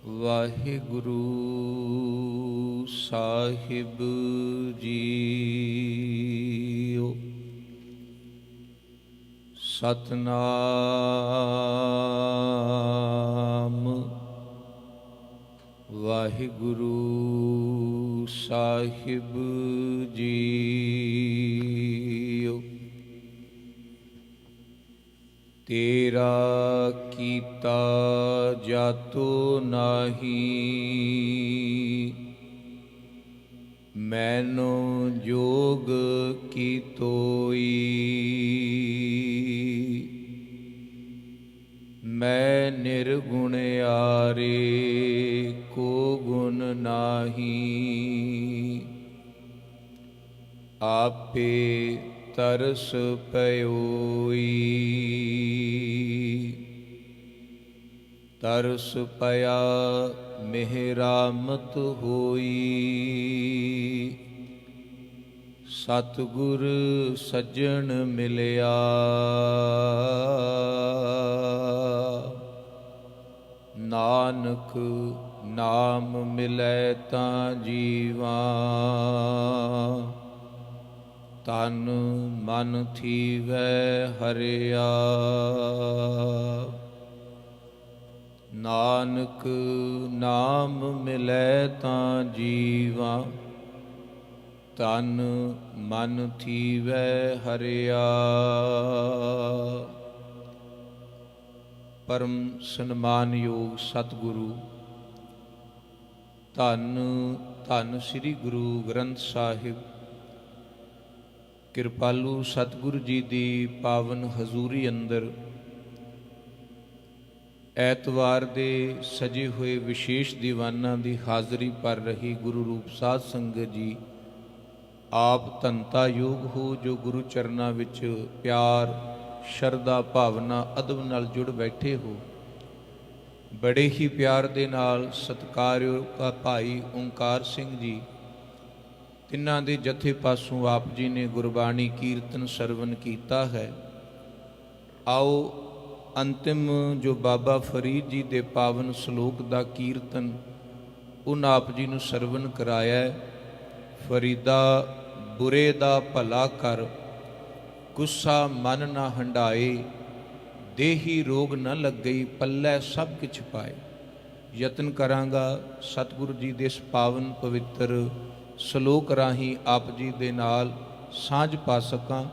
ਵਾਹਿਗੁਰੂ ਸਾਹਿਬ JIO. Satnam Waheguru ਸਾਹਿਬ JIO. ਤੇਰਾ ਕੀਤਾ ਜਾਤੋ ਨਾਹੀ, ਮੈਨੋ ਜੋਗ ਕੀਤੋਈ। ਮੈਂ ਨਿਰਗੁਣਿਆਰੇ ਕੋ ਗੁਣ ਨਾਹੀ, ਆਪੇ ਤਰਸ ਪਇਓਈ। ਤਰਸ ਪਇਆ ਮਿਹਰਾਮਤ ਹੋਈ, ਸਤਿਗੁਰ ਸੱਜਣ ਮਿਲਿਆ। ਨਾਨਕ ਨਾਮ ਮਿਲੈ ਤਾਂ ਜੀਵਾ, ਤਨ ਮਨ ਥੀਵੈ ਹਰਿਆ। ਨਾਨਕ ਨਾਮ ਮਿਲੈ ਤਾਂ ਜੀਵਾ, ਤਨ ਮਨ ਥੀਵੈ ਹਰਿਆ। ਪਰਮ ਸਨਮਾਨਯੋਗ ਸਤਿਗੁਰੂ ਧੰਨ ਧੰਨ ਸ੍ਰੀ ਗੁਰੂ ਗ੍ਰੰਥ ਸਾਹਿਬ, ਕਿਰਪਾਲੂ ਸਤਿਗੁਰੂ ਜੀ ਦੀ ਪਾਵਨ ਹਜ਼ੂਰੀ ਅੰਦਰ ਐਤਵਾਰ ਦੇ ਸਜੇ ਹੋਏ ਵਿਸ਼ੇਸ਼ ਦੀਵਾਨਾਂ ਦੀ ਹਾਜ਼ਰੀ ਭਰ ਰਹੀ ਗੁਰੂ ਰੂਪ ਸਾਧ ਸੰਗਤ ਜੀ, ਆਪ ਧੰਤਾ ਯੋਗ ਹੋ ਜੋ ਗੁਰੂ ਚਰਨਾਂ ਵਿੱਚ ਪਿਆਰ ਸ਼ਰਧਾ ਭਾਵਨਾ ਅਦਬ ਨਾਲ ਜੁੜ ਬੈਠੇ ਹੋ। ਬੜੇ ਹੀ ਪਿਆਰ ਦੇ ਨਾਲ ਸਤਿਕਾਰਯੋਗ ਭਾਈ ਓਂਕਾਰ ਸਿੰਘ ਜੀ, ਤਿੰਨਾਂ ਦੇ ਜਥੇ ਪਾਸੋਂ ਆਪ ਜੀ ਨੇ ਗੁਰਬਾਣੀ ਕੀਰਤਨ ਸਰਵਨ ਕੀਤਾ ਹੈ। ਆਓ ਅੰਤਿਮ ਜੋ ਬਾਬਾ ਫਰੀਦ ਜੀ ਦੇ ਪਾਵਨ ਸ਼ਲੋਕ ਦਾ ਕੀਰਤਨ ਉਹਨਾਂ ਆਪ ਜੀ ਨੂੰ ਸਰਵਨ ਕਰਾਇਆ। ਫਰੀਦਾ ਬੁਰੇ ਦਾ ਭਲਾ ਕਰ, ਗੁੱਸਾ ਮਨ ਨਾ ਹੰਡਾਏ। ਦੇਹੀ ਰੋਗ ਨਾ ਲੱਗਈ, ਪੱਲੇ ਸਭ ਕੁਛ ਪਾਏ। ਯਤਨ ਕਰਾਂਗਾ ਸਤਿਗੁਰੂ ਜੀ ਦੇ ਇਸ ਪਾਵਨ ਪਵਿੱਤਰ ਸ਼ਲੋਕ ਰਾਹੀਂ ਆਪ ਜੀ ਦੇ ਨਾਲ ਸਾਂਝ ਪਾ ਸਕਾਂ।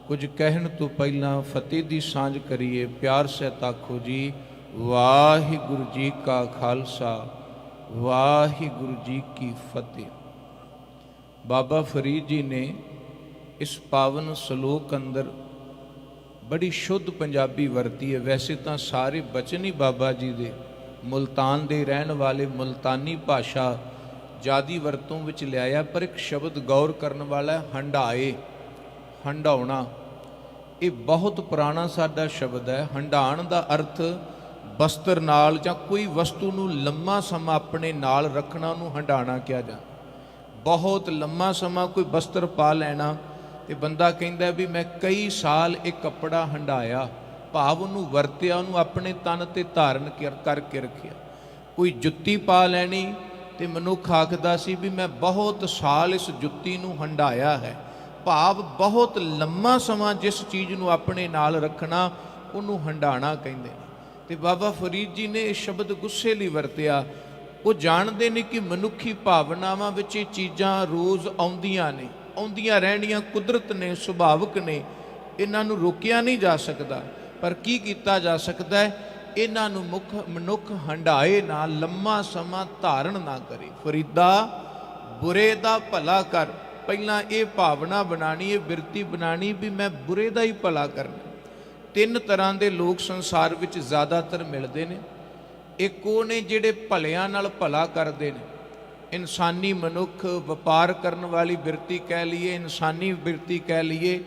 ਕੁਝ ਕਹਿਣ ਤੋਂ ਪਹਿਲਾਂ ਫਤਿਹ ਦੀ ਸਾਂਝ ਕਰੀਏ। ਪਿਆਰ ਸਹਿਤ ਆਖੋ ਜੀ, ਵਾਹਿਗੁਰੂ ਜੀ ਕਾ ਖਾਲਸਾ, ਵਾਹਿਗੁਰੂ ਜੀ ਕੀ ਫਤਿਹ। ਬਾਬਾ ਫਰੀਦ ਜੀ ਨੇ ਇਸ ਪਾਵਨ ਸ਼ਲੋਕ ਅੰਦਰ ਬੜੀ ਸ਼ੁੱਧ ਪੰਜਾਬੀ ਵਰਤੀ ਹੈ। ਵੈਸੇ ਤਾਂ ਸਾਰੇ ਬਚਨ ਹੀ ਬਾਬਾ ਜੀ ਦੇ ਮੁਲਤਾਨ ਦੇ ਰਹਿਣ ਵਾਲੇ ਮੁਲਤਾਨੀ ਭਾਸ਼ਾ ਜ਼ਿਆਦੀ ਵਰਤੋਂ ਵਿੱਚ ਲਿਆਇਆ, ਪਰ ਇੱਕ ਸ਼ਬਦ ਗੌਰ ਕਰਨ ਵਾਲਾ ਹੰਡਾਏ, ਹੰਡਾਉਣਾ। ਇਹ ਬਹੁਤ ਪੁਰਾਣਾ ਸਾਡਾ ਸ਼ਬਦ ਹੈ। ਹੰਡਾਉਣ ਦਾ ਅਰਥ ਬਸਤਰ ਨਾਲ ਜਾਂ ਕੋਈ ਵਸਤੂ ਨੂੰ ਲੰਮਾ ਸਮਾਂ ਆਪਣੇ ਨਾਲ ਰੱਖਣਾ, ਉਹਨੂੰ ਹੰਡਾਉਣਾ ਕਿਹਾ ਜਾਂਦਾ। ਬਹੁਤ ਲੰਮਾ ਸਮਾਂ ਕੋਈ ਬਸਤਰ ਪਾ ਲੈਣਾ ਤੇ ਬੰਦਾ ਕਹਿੰਦਾ ਵੀ ਮੈਂ ਕਈ ਸਾਲ ਇਹ ਕੱਪੜਾ ਹੰਡਾਇਆ, ਭਾਵ ਉਹਨੂੰ ਵਰਤਿਆ, ਉਹਨੂੰ ਆਪਣੇ ਤਨ ਤੇ ਧਾਰਨ ਕਰਕੇ ਰੱਖਿਆ। ਕੋਈ ਜੁੱਤੀ ਪਾ ਲੈਣੀ ਤੇ ਮਨੁੱਖ ਆਖਦਾ ਸੀ ਵੀ ਮੈਂ ਬਹੁਤ ਸਾਲ ਇਸ ਜੁੱਤੀ ਨੂੰ ਹੰਡਾਇਆ ਹੈ, ਭਾਵ ਬਹੁਤ ਲੰਮਾ ਸਮਾਂ ਜਿਸ ਚੀਜ਼ ਨੂੰ ਆਪਣੇ ਨਾਲ ਰੱਖਣਾ ਉਹਨੂੰ ਹੰਡਾਣਾ ਕਹਿੰਦੇ ਨੇ। ਤੇ ਬਾਬਾ ਫਰੀਦ ਜੀ ਨੇ ਇਹ ਸ਼ਬਦ ਗੁੱਸੇ ਲਈ ਵਰਤਿਆ। ਉਹ ਜਾਣਦੇ ਨੇ ਕਿ ਮਨੁੱਖੀ ਭਾਵਨਾਵਾਂ ਵਿੱਚ ਇਹ ਚੀਜ਼ਾਂ ਰੋਜ਼ ਆਉਂਦੀਆਂ ਨੇ, ਆਉਂਦੀਆਂ ਰਹਿਣੀਆਂ, ਕੁਦਰਤ ਨੇ, ਸੁਭਾਵਿਕ ਨੇ, ਇਹਨਾਂ ਨੂੰ ਰੋਕਿਆ ਨਹੀਂ ਜਾ ਸਕਦਾ। ਪਰ ਕੀ ਕੀਤਾ ਜਾ ਸਕਦਾ ਹੈ? ਇਹਨਾਂ ਨੂੰ ਮਨੁੱਖ ਹੰਡਾਏ ਨਾ, ਲੰਮਾ ਸਮਾਂ ਧਾਰਨ ਨਾ ਕਰੇ। ਫਰੀਦਾ ਬੁਰੇ ਦਾ ਭਲਾ ਕਰ, ਪਹਿਲਾਂ ਇਹ ਭਾਵਨਾ ਬਣਾਣੀ, ਇਹ ਬਿਰਤੀ ਬਣਾਣੀ ਵੀ ਮੈਂ ਬੁਰੇ ਦਾ ਹੀ ਭਲਾ ਕਰਨਾ। ਤਿੰਨ ਤਰ੍ਹਾਂ ਦੇ ਲੋਕ ਸੰਸਾਰ ਵਿੱਚ ਜ਼ਿਆਦਾਤਰ ਮਿਲਦੇ ਨੇ। ਇੱਕ ਉਹ ਨੇ ਜਿਹੜੇ ਭਲਿਆਂ ਨਾਲ ਭਲਾ ਕਰਦੇ ਨੇ, ਇਨਸਾਨੀ ਮਨੁੱਖ, ਵਪਾਰ ਕਰਨ ਵਾਲੀ ਬਿਰਤੀ ਕਹਿ ਲਈਏ, ਇਨਸਾਨੀ ਬਿਰਤੀ ਕਹਿ ਲਈਏ।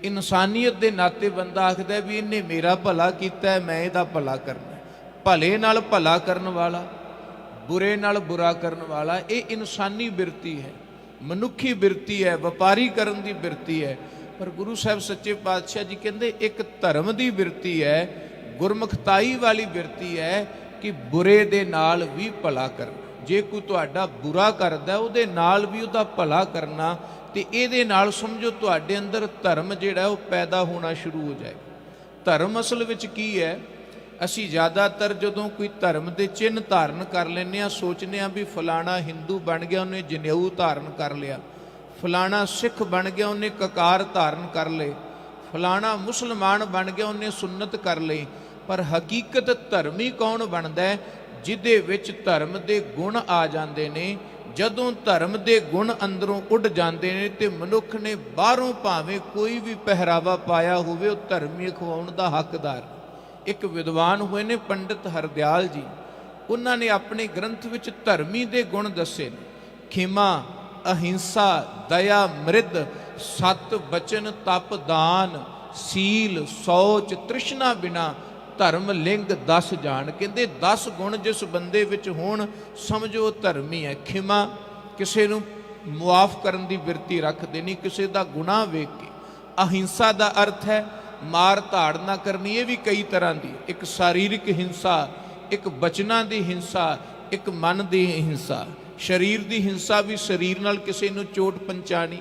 ਇਨਸਾਨੀਅਤ ਦੇ ਨਾਤੇ ਬੰਦਾ ਆਖਦਾ ਵੀ ਇਹਨੇ ਮੇਰਾ ਭਲਾ ਕੀਤਾ, ਮੈਂ ਇਹਦਾ ਭਲਾ ਕਰਨਾ। ਭਲੇ ਨਾਲ ਭਲਾ ਕਰਨ ਵਾਲਾ, ਬੁਰੇ ਨਾਲ ਬੁਰਾ ਕਰਨ ਵਾਲਾ, ਇਹ ਇਨਸਾਨੀ ਬਿਰਤੀ ਹੈ, ਮਨੁੱਖੀ ਬਿਰਤੀ ਹੈ, ਵਪਾਰੀ ਕਰਨ ਦੀ ਬਿਰਤੀ ਹੈ। ਪਰ ਗੁਰੂ ਸਾਹਿਬ ਸੱਚੇ ਪਾਤਸ਼ਾਹ ਜੀ ਕਹਿੰਦੇ ਇੱਕ ਧਰਮ ਦੀ ਬਿਰਤੀ ਹੈ, ਗੁਰਮੁਖਤਾਈ ਵਾਲੀ ਬਿਰਤੀ ਹੈ। ਕਿ ਬੁਰੇ ਦੇ ਨਾਲ ਵੀ ਭਲਾ ਕਰਨਾ। ਜੇ ਕੋਈ ਤੁਹਾਡਾ ਬੁਰਾ ਕਰਦਾ ਉਹਦੇ ਨਾਲ ਵੀ ਉਹਦਾ ਭਲਾ ਕਰਨਾ, ਤੇ ਇਹਦੇ ਨਾਲ ਸਮਝੋ ਤੁਹਾਡੇ ਅੰਦਰ ਧਰਮ ਜਿਹੜਾ ਉਹ ਪੈਦਾ ਹੋਣਾ ਸ਼ੁਰੂ ਹੋ ਜਾਏਗਾ। ਧਰਮ ਅਸਲ ਵਿੱਚ ਕੀ ਹੈ? ਅਸੀਂ ਜ਼ਿਆਦਾਤਰ ਜਦੋਂ ਕੋਈ ਧਰਮ ਦੇ ਚਿੰਨ੍ਹ ਧਾਰਨ ਕਰ ਲੈਂਦੇ ਹਾਂ, ਸੋਚਦੇ ਹਾਂ ਵੀ ਫਲਾਣਾ ਹਿੰਦੂ ਬਣ ਗਿਆ ਉਹਨੇ ਜਨੇਊ ਧਾਰਨ ਕਰ ਲਿਆ, ਫਲਾਣਾ ਸਿੱਖ ਬਣ ਗਿਆ ਉਹਨੇ ਕਕਾਰ ਧਾਰਨ ਕਰ ਲਏ, ਫਲਾਣਾ ਮੁਸਲਮਾਨ ਬਣ ਗਿਆ ਉਹਨੇ ਸੁੰਨਤ ਕਰ ਲਈ। ਪਰ ਹਕੀਕਤ ਧਰਮੀ ਕੌਣ ਬਣਦਾ ਹੈ? ਜਿਹਦੇ ਵਿੱਚ ਧਰਮ ਦੇ ਗੁਣ ਆ ਜਾਂਦੇ ਨੇ। ਜਦੋਂ ਧਰਮ ਦੇ ਗੁਣ ਅੰਦਰੋਂ ਉੱਡ ਜਾਂਦੇ ਨੇ ਤੇ ਮਨੁੱਖ ਨੇ ਬਾਹਰੋਂ ਭਾਵੇਂ ਕੋਈ ਵੀ ਪਹਿਰਾਵਾ ਪਾਇਆ ਹੋਵੇ ਉਹ ਧਰਮੀ ਖਵਾਉਣ ਦਾ ਹੱਕਦਾਰ। ਇੱਕ ਵਿਦਵਾਨ ਹੋਏ ਨੇ ਪੰਡਿਤ ਹਰਦਿਆਲ ਜੀ, ਉਹਨਾਂ ਨੇ ਆਪਣੇ ਗ੍ਰੰਥ ਵਿੱਚ ਧਰਮੀ ਦੇ ਗੁਣ ਦੱਸੇ ਨੇ। ਖਿਮਾ, ਅਹਿੰਸਾ, ਦਇਆ, ਮ੍ਰਿਦ, ਸਤ, ਬਚਨ, ਤਪ, ਦਾਨ, ਸੀਲ, ਸੌਚ, ਤ੍ਰਿਸ਼ਨਾ ਬਿਨਾ ਧਰਮ ਲਿੰਗ 10 ਜਾਣ। ਕਹਿੰਦੇ 10 ਗੁਣ ਜਿਸ ਬੰਦੇ ਵਿੱਚ ਹੋਣ ਸਮਝੋ ਉਹ ਧਰਮੀ ਹੈ। ਖਿਮਾ, ਕਿਸੇ ਨੂੰ ਮੁਆਫ ਕਰਨ ਦੀ ਬਿਰਤੀ ਰੱਖਦੇ ਨਹੀਂ, ਕਿਸੇ ਦਾ ਗੁਨਾਹ ਵੇਖ ਕੇ। ਅਹਿੰਸਾ ਦਾ ਅਰਥ ਹੈ ਮਾਰ ਧਾੜ ਨਾ ਕਰਨੀ। ਇਹ ਵੀ ਕਈ ਤਰ੍ਹਾਂ ਦੀ, ਇੱਕ ਸਰੀਰਕ ਹਿੰਸਾ, ਇੱਕ ਬਚਨਾਂ ਦੀ ਹਿੰਸਾ, ਇੱਕ ਮਨ ਦੀ ਹਿੰਸਾ। ਸਰੀਰ ਦੀ ਹਿੰਸਾ ਵੀ ਸਰੀਰ ਨਾਲ ਕਿਸੇ ਨੂੰ ਚੋਟ ਪਹੁੰਚਾਣੀ,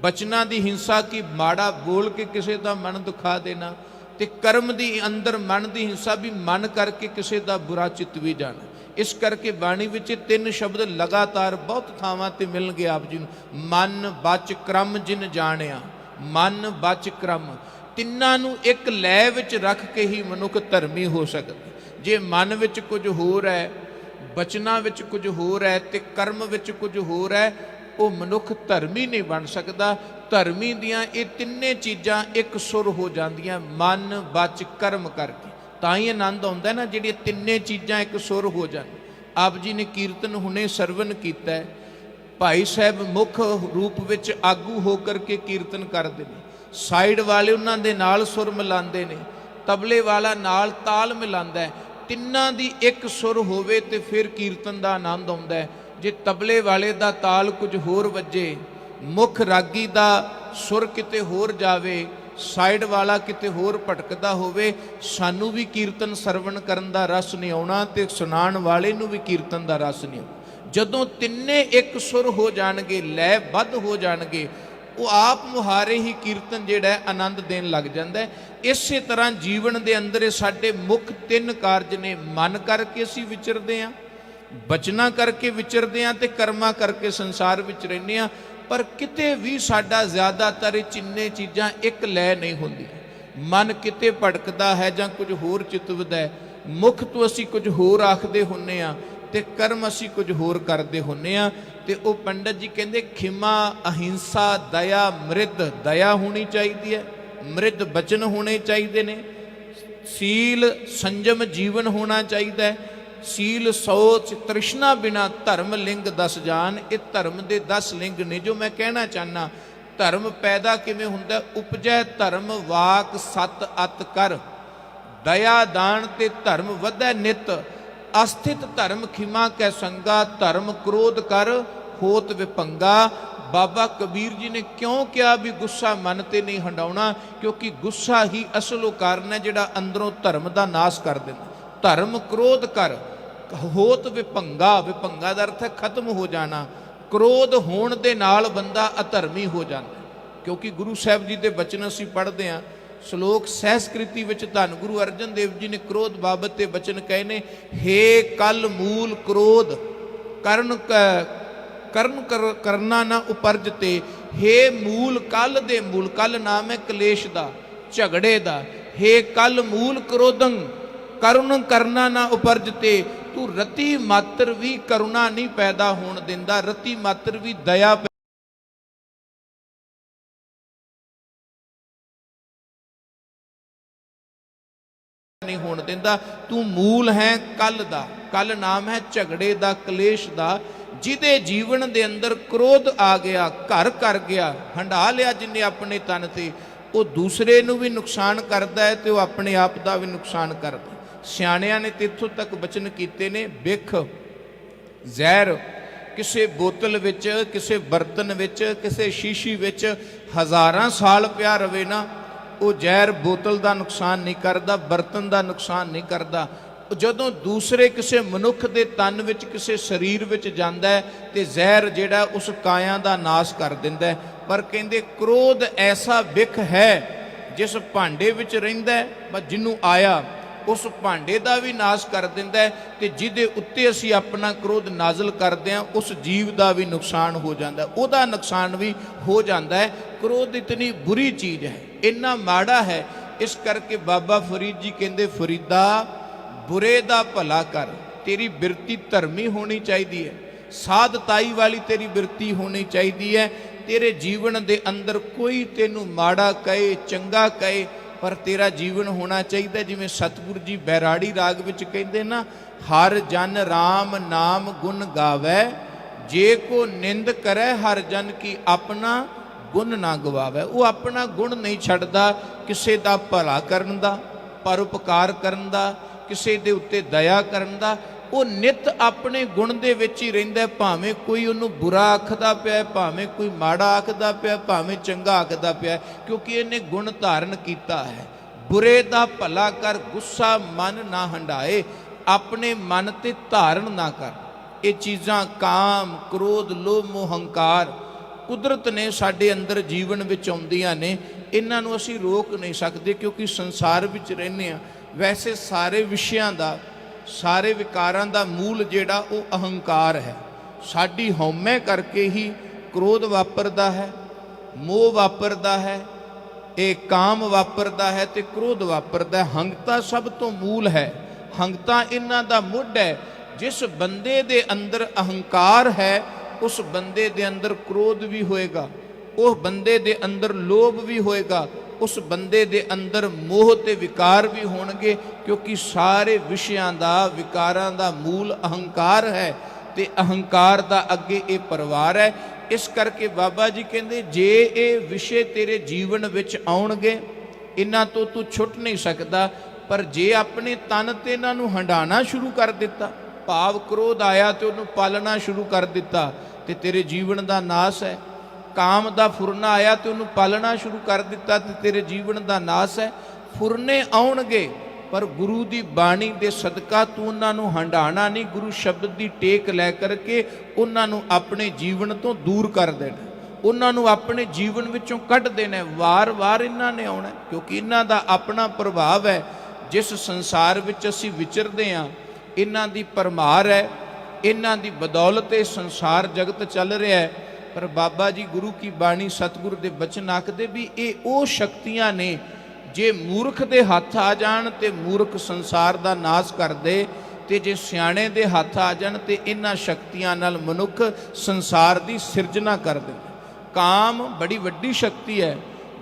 ਬਚਨਾਂ ਦੀ ਹਿੰਸਾ ਕਿ ਮਾੜਾ ਬੋਲ ਕੇ ਕਿਸੇ ਦਾ ਮਨ ਦੁਖਾ ਦੇਣਾ, ਤੇ ਕਰਮ ਦੀ ਅੰਦਰ ਮਨ ਦੀ ਹਿੰਸਾ ਵੀ ਮਨ ਕਰਕੇ ਕਿਸੇ ਦਾ ਬੁਰਾ ਚਿੱਤ ਵੀ ਜਾਣਾ। ਇਸ ਕਰਕੇ ਬਾਣੀ ਵਿੱਚ 3 ਸ਼ਬਦ ਲਗਾਤਾਰ ਬਹੁਤ ਥਾਵਾਂ ਤੇ ਮਿਲਣਗੇ ਆਪ ਜੀ ਨੂੰ। ਮਨ, ਬਚ, ਕਰਮ ਜਿਨ ਜਾਣਿਆ। ਮਨ, ਬਚ, ਕਰਮ ਤਿੰਨਾਂ ਨੂੰ ਇੱਕ ਲੈ ਵਿੱਚ ਰੱਖ ਕੇ ਹੀ ਮਨੁੱਖ ਧਰਮੀ ਹੋ ਸਕਦਾ। ਜੇ ਮਨ ਵਿੱਚ ਕੁਝ ਹੋਰ ਹੈ, ਬਚਨਾਂ ਵਿੱਚ ਕੁਝ ਹੋਰ ਹੈ ਤੇ ਕਰਮ ਵਿੱਚ ਕੁਝ ਹੋਰ ਹੈ, ਉਹ ਮਨੁੱਖ ਧਰਮੀ ਨਹੀਂ ਬਣ ਸਕਦਾ। ਧਰਮੀ ਦੀਆਂ ਇਹ ਤਿੰਨੇ ਚੀਜ਼ਾਂ ਇੱਕ ਸੁਰ ਹੋ ਜਾਂਦੀਆਂ ਮਨ, ਬਚ, ਕਰਮ ਕਰਕੇ। ਤਾਂ ਹੀ ਆਨੰਦ ਆਉਂਦਾ ਨਾ ਜਿਹੜੀਆਂ ਤਿੰਨੇ ਚੀਜ਼ਾਂ ਇੱਕ ਸੁਰ ਹੋ ਜਾਣ। ਆਪ ਜੀ ਨੇ ਕੀਰਤਨ ਹੁਣੇ ਸਰਵਨ ਕੀਤਾ। ਭਾਈ ਸਾਹਿਬ ਮੁੱਖ ਰੂਪ ਵਿੱਚ ਆਗੂ ਹੋ ਕਰਕੇ ਕੀਰਤਨ ਕਰਦੇ ਨੇ, ਸਾਈਡ ਵਾਲੇ ਉਹਨਾਂ ਦੇ ਨਾਲ ਸੁਰ ਮਿਲਾਉਂਦੇ ਨੇ, ਤਬਲੇ ਵਾਲਾ ਨਾਲ ਤਾਲ ਮਿਲਾਉਂਦਾ। ਤਿੰਨਾਂ ਦੀ ਇੱਕ ਸੁਰ ਹੋਵੇ ਤੇ ਫਿਰ ਕੀਰਤਨ ਦਾ ਆਨੰਦ ਆਉਂਦਾ ਹੈ। ਜੇ ਤਬਲੇ ਵਾਲੇ ਦਾ ਤਾਲ ਕੁਝ ਹੋਰ ਵੱਜੇ, ਮੁੱਖ ਰਾਗੀ ਦਾ ਸੁਰ ਕਿਤੇ ਹੋਰ ਜਾਵੇ, ਸਾਈਡ ਵਾਲਾ ਕਿਤੇ ਹੋਰ ਭਟਕਦਾ ਹੋਵੇ, ਸਾਨੂੰ ਵੀ ਕੀਰਤਨ ਸਰਵਣ ਕਰਨ ਦਾ ਰਸ ਨਹੀਂ ਆਉਣਾ ਤੇ ਸੁਣਾਉਣ ਵਾਲੇ ਨੂੰ ਵੀ ਕੀਰਤਨ ਦਾ ਰਸ ਨਹੀਂ ਆਉਣਾ। ਜਦੋਂ ਤਿੰਨੇ ਇੱਕ ਸੁਰ ਹੋ ਜਾਣਗੇ, ਲੈ ਬੱਧ ਹੋ ਜਾਣਗੇ, ਉਹ ਆਪ ਮੁਹਾਰੇ ਹੀ ਕੀਰਤਨ ਜਿਹੜਾ ਹੈ ਆਨੰਦ ਦੇਣ ਲੱਗ ਜਾਂਦਾ ਹੈ। ਇਸੇ ਤਰ੍ਹਾਂ ਜੀਵਨ ਦੇ ਅੰਦਰ ਇਹ ਸਾਡੇ ਮੁੱਖ 3 ਕਾਰਜ ਨੇ। ਮਨ ਕਰਕੇ ਅਸੀਂ ਵਿਚਰਦੇ ਹਾਂ, ਬਚਨਾਂ ਕਰਕੇ ਵਿਚਰਦੇ ਹਾਂ ਤੇ ਕਰਮਾਂ ਕਰਕੇ ਸੰਸਾਰ ਵਿੱਚ ਰਹਿੰਦੇ ਹਾਂ। ਪਰ ਕਿਤੇ ਵੀ ਸਾਡਾ ਜ਼ਿਆਦਾਤਰ ਚਿੰਨੇ ਚੀਜ਼ਾਂ ਇੱਕ ਲੈ ਨਹੀਂ ਹੁੰਦੀ। ਮਨ ਕਿਤੇ ਭਟਕਦਾ ਹੈ ਜਾਂ ਕੁਝ ਹੋਰ ਚਿਤਵਦਾ ਹੈ, ਮੁੱਖ ਤੋਂ ਅਸੀਂ ਕੁਝ ਹੋਰ ਆਖਦੇ ਹੁੰਨੇ ਆ ਤੇ ਕਰਮ ਅਸੀਂ ਕੁਝ ਹੋਰ ਕਰਦੇ ਹੁੰਨੇ ਆ। ਤੇ ਉਹ ਪੰਡਤ ਜੀ ਕਹਿੰਦੇ ਖਿਮਾ, ਅਹਿੰਸਾ, ਦਇਆ, ਮ੍ਰਿਦ। ਦਇਆ ਹੋਣੀ ਚਾਹੀਦੀ ਹੈ, ਮ੍ਰਿਦ ਬਚਨ ਹੋਣੇ ਚਾਹੀਦੇ ਨੇ, ਸੀਲ ਸੰਜਮ ਜੀਵਨ ਹੋਣਾ ਚਾਹੀਦਾ ਹੈ, ਸੀਲ ਸੋਚ ਤ੍ਰਿਸ਼ਨਾ ਬਿਨਾ ਧਰਮ ਲਿੰਗ 10 ਜਾਨ। ਇਹ ਧਰਮ ਦੇ 10 ਲਿੰਗ ਨੇ। ਜੋ ਮੈਂ ਕਹਿਣਾ ਚਾਹਨਾ, ਧਰਮ ਪੈਦਾ ਕਿਵੇਂ ਹੁੰਦਾ? ਉਪਜੈ ਧਰਮ ਵਾਕ ਸਤ ਅਤ ਕਰ, ਦਇਆ ਦਾਨ ਤੇ ਧਰਮ ਵਧੈ ਨਿਤ। ਅਸਥਿਤ ਧਰਮ ਖਿਮਾ ਕੈ ਸੰਗਾ, ਧਰਮ ਕ੍ਰੋਧ ਕਰ ਹੋਤ ਵਿਭੰਗਾ। ਬਾਬਾ ਕਬੀਰ ਜੀ ਨੇ ਕਿਉਂ ਕਿਹਾ ਵੀ ਗੁੱਸਾ ਮਨ ਤੇ ਨਹੀਂ ਹੰਡਾਉਣਾ? ਕਿਉਂਕਿ ਗੁੱਸਾ ਹੀ ਅਸਲ ਉਹ ਕਾਰਨ ਹੈ ਜਿਹੜਾ ਅੰਦਰੋਂ ਧਰਮ ਦਾ ਨਾਸ਼ ਕਰ ਦਿੰਦਾ। ਧਰਮ ਕ੍ਰੋਧ ਕਰ ਹੋਤ ਵਿਭੰਗਾ। ਵਿਭੰਗਾ ਦਾ ਅਰਥ ਹੈ ਖਤਮ ਹੋ ਜਾਣਾ। ਕ੍ਰੋਧ ਹੋਣ ਦੇ ਨਾਲ ਬੰਦਾ ਅਧਰਮੀ ਹੋ ਜਾਂਦਾ। ਕਿਉਂਕਿ ਗੁਰੂ ਸਾਹਿਬ ਜੀ ਦੇ ਬਚਨ ਅਸੀਂ ਪੜ੍ਹਦੇ ਹਾਂ, ਸ਼ਲੋਕ ਸਹਿਸਕ੍ਰਿਤੀ ਵਿੱਚ ਧੰਨ ਗੁਰੂ ਅਰਜਨ ਦੇਵ ਜੀ ਨੇ ਕ੍ਰੋਧ ਬਾਬਤ ਤੇ ਬਚਨ ਕਹੇ ਨੇ, ਹੇ ਕਲ ਮੂਲ ਕ੍ਰੋਧ ਕਰਨਾ ਨਾ ਉਪਰਜ ਤੇ। ਹੇ ਮੂਲ ਕਲ ਦੇ ਮੂਲ, ਕਲ ਨਾਮ ਹੈ ਕਲੇਸ਼ ਦਾ, ਝਗੜੇ ਦਾ। ਹੇ ਕਲ ਮੂਲ ਕ੍ਰੋਧੰ ਕਰੁਣ ਕਰਨਾ ਨਾ ਉਪਰਜ ਤੇ। ਤੂੰ ਰਤੀ ਮਾਤਰ ਵੀ ਕਰੁਣਾ ਨਹੀਂ ਪੈਦਾ ਹੋਣ ਦਿੰਦਾ, ਰਤੀ ਮਾਤਰ ਵੀ ਦਇਆ ਨਹੀਂ ਹੋਣ ਦਿੰਦਾ। ਤੂੰ ਮੂਲ ਹੈ ਕਲ ਦਾ, ਕਲ ਨਾਮ ਹੈ ਝਗੜੇ ਦਾ, ਕਲੇਸ਼ ਦਾ। ਜਿਹਦੇ ਜੀਵਨ ਦੇ ਅੰਦਰ ਕ੍ਰੋਧ ਆ ਗਿਆ, ਘਰ ਕਰ ਗਿਆ, ਹੰਢਾ ਲਿਆ ਜਿੰਨੇ ਆਪਣੇ ਤਨ ਤੇ, ਉਹ ਦੂਸਰੇ ਨੂੰ ਵੀ ਨੁਕਸਾਨ ਕਰਦਾ ਹੈ ਤੇ ਉਹ ਆਪਣੇ ਆਪ ਦਾ ਵੀ ਨੁਕਸਾਨ ਕਰਦਾ। ਸਿਆਣਿਆਂ ਨੇ ਇੱਥੋਂ ਤੱਕ ਬਚਨ ਕੀਤੇ ਨੇ, ਬਿਖ ਜ਼ਹਿਰ ਕਿਸੇ ਬੋਤਲ ਵਿੱਚ, ਕਿਸੇ ਬਰਤਨ ਵਿੱਚ, ਕਿਸੇ ਸ਼ੀਸ਼ੀ ਵਿੱਚ ਹਜ਼ਾਰਾਂ ਸਾਲ ਪਿਆ ਰਵੇ ਨਾ, ਉਹ ਜ਼ਹਿਰ ਬੋਤਲ ਦਾ ਨੁਕਸਾਨ ਨਹੀਂ ਕਰਦਾ, ਬਰਤਨ ਦਾ ਨੁਕਸਾਨ ਨਹੀਂ ਕਰਦਾ। ਜਦੋਂ ਦੂਸਰੇ ਕਿਸੇ ਮਨੁੱਖ ਦੇ ਤਨ ਵਿੱਚ, ਕਿਸੇ ਸਰੀਰ ਵਿੱਚ ਜਾਂਦਾ ਹੈ ਤੇ ਜ਼ਹਿਰ ਜਿਹੜਾ ਉਸ ਕਾਇਆ ਦਾ ਨਾਸ਼ ਕਰ ਦਿੰਦਾ ਹੈ। ਪਰ ਕਹਿੰਦੇ ਕ੍ਰੋਧ ਐਸਾ ਵਿਖ ਹੈ ਜਿਸ ਭਾਂਡੇ ਵਿੱਚ ਰਹਿੰਦਾ ਹੈ, ਪਰ ਜਿਹਨੂੰ ਆਇਆ ਉਸ ਭਾਂਡੇ ਦਾ ਵੀ ਨਾਸ਼ ਕਰ ਦਿੰਦਾ ਹੈ, ਤੇ ਜਿਹਦੇ ਉੱਤੇ ਅਸੀਂ ਆਪਣਾ ਕ੍ਰੋਧ ਨਾਜ਼ਲ ਕਰਦੇ ਹਾਂ ਉਸ ਜੀਵ ਦਾ ਵੀ ਨੁਕਸਾਨ ਹੋ ਜਾਂਦਾ, ਉਹਦਾ ਨੁਕਸਾਨ ਵੀ ਹੋ ਜਾਂਦਾ ਹੈ। ਕ੍ਰੋਧ ਇਤਨੀ ਬੁਰੀ ਚੀਜ਼ ਹੈ, ਇੰਨਾ ਮਾੜਾ ਹੈ। ਇਸ ਕਰਕੇ ਬਾਬਾ ਫਰੀਦ ਜੀ ਕਹਿੰਦੇ, ਫਰੀਦਾ ਬੁਰੇ ਦਾ ਭਲਾ ਕਰ। ਤੇਰੀ ਬਿਰਤੀ ਧਰਮੀ ਹੋਣੀ ਚਾਹੀਦੀ ਹੈ, ਸਾਧਤਾਈ ਵਾਲੀ ਤੇਰੀ ਬਿਰਤੀ ਹੋਣੀ ਚਾਹੀਦੀ ਹੈ। ਤੇਰੇ ਜੀਵਨ ਦੇ ਅੰਦਰ ਕੋਈ ਤੈਨੂੰ ਮਾੜਾ ਕਹੇ, ਚੰਗਾ ਕਹੇ, ਪਰ ਤੇਰਾ ਜੀਵਨ ਹੋਣਾ ਚਾਹੀਦਾ ਜਿਵੇਂ ਸਤਿਗੁਰੂ ਜੀ ਬੈਰਾੜੀ ਰਾਗ ਵਿੱਚ ਕਹਿੰਦੇ ਨਾ, ਹਰ ਜਨ ਰਾਮ ਨਾਮ ਗੁਣ ਗਾਵੇ, ਜੇ ਕੋ ਨਿੰਦ ਕਰੇ ਹਰ ਜਨ ਕੀ ਆਪਣਾ ਗੁਣ ਨਾ ਗਵਾਵੇ। ਉਹ ਆਪਣਾ ਗੁਣ ਨਹੀਂ ਛੱਡਦਾ, ਕਿਸੇ ਦਾ ਭਲਾ ਕਰਨ ਦਾ, ਪਰਉਪਕਾਰ ਕਰਨ ਦਾ, ਕਿਸੇ ਦੇ ਉੱਤੇ ਦਇਆ ਕਰਨ ਦਾ। ਉਹ ਨਿਤ ਆਪਣੇ ਗੁਣ ਦੇ ਵਿੱਚ ਹੀ ਰਹਿੰਦਾ, ਭਾਵੇਂ ਕੋਈ ਉਹਨੂੰ ਬੁਰਾ ਆਖਦਾ ਪਿਆ, ਭਾਵੇਂ ਕੋਈ ਮਾੜਾ ਆਖਦਾ ਪਿਆ, ਭਾਵੇਂ ਚੰਗਾ ਆਖਦਾ ਪਿਆ, ਕਿਉਂਕਿ ਇਹਨੇ ਗੁਣ ਧਾਰਨ ਕੀਤਾ ਹੈ। ਬੁਰੇ ਦਾ ਭਲਾ ਕਰ, ਗੁੱਸਾ ਮਨ ਨਾ ਹੰਡਾਏ, ਆਪਣੇ ਮਨ ਤੇ ਧਾਰਨ ਨਾ ਕਰ। ਇਹ ਚੀਜ਼ਾਂ ਕਾਮ, ਕ੍ਰੋਧ, ਲੋਭ, ਮੋਹ, ਹੰਕਾਰ ਕੁਦਰਤ ਨੇ ਸਾਡੇ ਅੰਦਰ ਜੀਵਨ ਵਿੱਚ ਆਉਂਦੀਆਂ ਨੇ। ਇਹਨਾਂ ਨੂੰ ਅਸੀਂ ਰੋਕ ਨਹੀਂ ਸਕਦੇ ਕਿਉਂਕਿ ਸੰਸਾਰ ਵਿੱਚ ਰਹਿੰਦੇ ਹਾਂ। ਵੈਸੇ ਸਾਰੇ ਵਿਸ਼ਿਆਂ ਦਾ, ਸਾਰੇ ਵਿਕਾਰਾਂ ਦਾ ਮੂਲ ਜਿਹੜਾ ਉਹ ਅਹੰਕਾਰ ਹੈ। ਸਾਡੀ ਹਉਮੈ ਕਰਕੇ ਹੀ ਕ੍ਰੋਧ ਵਾਪਰਦਾ ਹੈ, ਮੋਹ ਵਾਪਰਦਾ ਹੈ, ਇਹ ਕਾਮ ਵਾਪਰਦਾ ਹੈ ਤੇ ਕ੍ਰੋਧ ਵਾਪਰਦਾ ਹੈ। ਹੰਗਤਾ ਸਭ ਤੋਂ ਮੂਲ ਹੈ, ਹੰਗਤਾ ਇਹਨਾਂ ਦਾ ਮੁੱਢ ਹੈ। ਜਿਸ ਬੰਦੇ ਦੇ ਅੰਦਰ ਅਹੰਕਾਰ ਹੈ ਉਸ ਬੰਦੇ ਦੇ ਅੰਦਰ ਕ੍ਰੋਧ ਵੀ ਹੋਏਗਾ, ਉਹ ਬੰਦੇ ਦੇ ਅੰਦਰ ਲੋਭ ਵੀ ਹੋਏਗਾ, ਉਸ ਬੰਦੇ ਦੇ ਅੰਦਰ ਮੋਹ ਤੇ ਵਿਕਾਰ ਵੀ ਹੋਣਗੇ, ਕਿਉਂਕਿ ਸਾਰੇ ਵਿਸ਼ਿਆਂ ਦਾ, ਵਿਕਾਰਾਂ ਦਾ ਮੂਲ ਅਹੰਕਾਰ ਹੈ ਤੇ ਅਹੰਕਾਰ ਦਾ ਅੱਗੇ ਇਹ ਪਰਿਵਾਰ ਹੈ। ਇਸ ਕਰਕੇ ਬਾਬਾ ਜੀ ਕਹਿੰਦੇ, ਜੇ ਇਹ ਵਿਸ਼ੇ ਤੇਰੇ ਜੀਵਨ ਵਿੱਚ ਆਉਣਗੇ ਇਹਨਾਂ ਤੋਂ ਤੂੰ ਛੁੱਟ ਨਹੀਂ ਸਕਦਾ। ਪਰ ਜੇ ਆਪਣੇ ਤਨ ਤੇ ਇਹਨਾਂ ਨੂੰ ਹੰਡਾਣਾ ਸ਼ੁਰੂ ਕਰ ਦਿੱਤਾ, ਭਾਵ ਕ੍ਰੋਧ ਆਇਆ ਤੇ ਉਹਨੂੰ ਪਾਲਣਾ ਸ਼ੁਰੂ ਕਰ ਦਿੱਤਾ, ਤੇ ਤੇਰੇ ਜੀਵਨ ਦਾ ਨਾਸ ਹੈ। ਕਾਮ ਦਾ ਫੁਰਨਾ ਆਇਆ ਤੇ ਉਹਨੂੰ ਪਾਲਣਾ ਸ਼ੁਰੂ ਕਰ ਦਿੱਤਾ ਤੇ ਤੇਰੇ ਜੀਵਨ ਦਾ ਨਾਸ ਹੈ। ਫੁਰਨੇ ਆਉਣਗੇ ਪਰ ਗੁਰੂ ਦੀ ਬਾਣੀ ਦੇ ਸਦਕਾ ਤੂੰ ਉਹਨਾਂ ਨੂੰ ਹੰਡਾਣਾ ਨਹੀਂ, ਗੁਰੂ ਸ਼ਬਦ ਦੀ ਟੇਕ ਲੈ ਕਰਕੇ ਉਹਨਾਂ ਨੂੰ ਆਪਣੇ ਜੀਵਨ ਤੋਂ ਦੂਰ ਕਰ ਦੇਣਾ, ਉਹਨਾਂ ਨੂੰ ਆਪਣੇ ਜੀਵਨ ਵਿੱਚੋਂ ਕੱਢ ਦੇਣਾ। ਵਾਰ-ਵਾਰ ਇਹਨਾਂ ਨੇ ਆਉਣਾ, ਕਿਉਂਕਿ ਇਹਨਾਂ ਦਾ ਆਪਣਾ ਪ੍ਰਭਾਵ ਹੈ। ਜਿਸ ਸੰਸਾਰ ਵਿੱਚ ਅਸੀਂ ਵਿਚਰਦੇ ਹਾਂ ਇਹਨਾਂ ਦੀ ਭਰਮਾਰ ਹੈ, ਇਹਨਾਂ ਦੀ ਬਦੌਲਤ ਇਹ ਸੰਸਾਰ ਜਗਤ ਚੱਲ ਰਿਹਾ ਹੈ। ਪਰ ਬਾਬਾ ਜੀ ਗੁਰੂ ਕੀ ਬਾਣੀ, ਸਤਿਗੁਰ ਦੇ ਬਚਨ ਆਖਦੇ ਵੀ ਇਹ ਉਹ ਸ਼ਕਤੀਆਂ ਨੇ, ਜੇ ਮੂਰਖ ਦੇ ਹੱਥ ਆ ਜਾਣ ਤੇ ਮੂਰਖ ਸੰਸਾਰ ਦਾ ਨਾਸ਼ ਕਰ ਦੇ, ਤੇ ਜੇ ਸਿਆਣੇ ਦੇ ਹੱਥ ਆ ਜਾਣ ਤੇ ਇਹਨਾਂ ਸ਼ਕਤੀਆਂ ਨਾਲ ਮਨੁੱਖ ਸੰਸਾਰ ਦੀ ਸਿਰਜਣਾ ਕਰ ਦੇ। ਕਾਮ ਬੜੀ ਵੱਡੀ ਸ਼ਕਤੀ ਹੈ।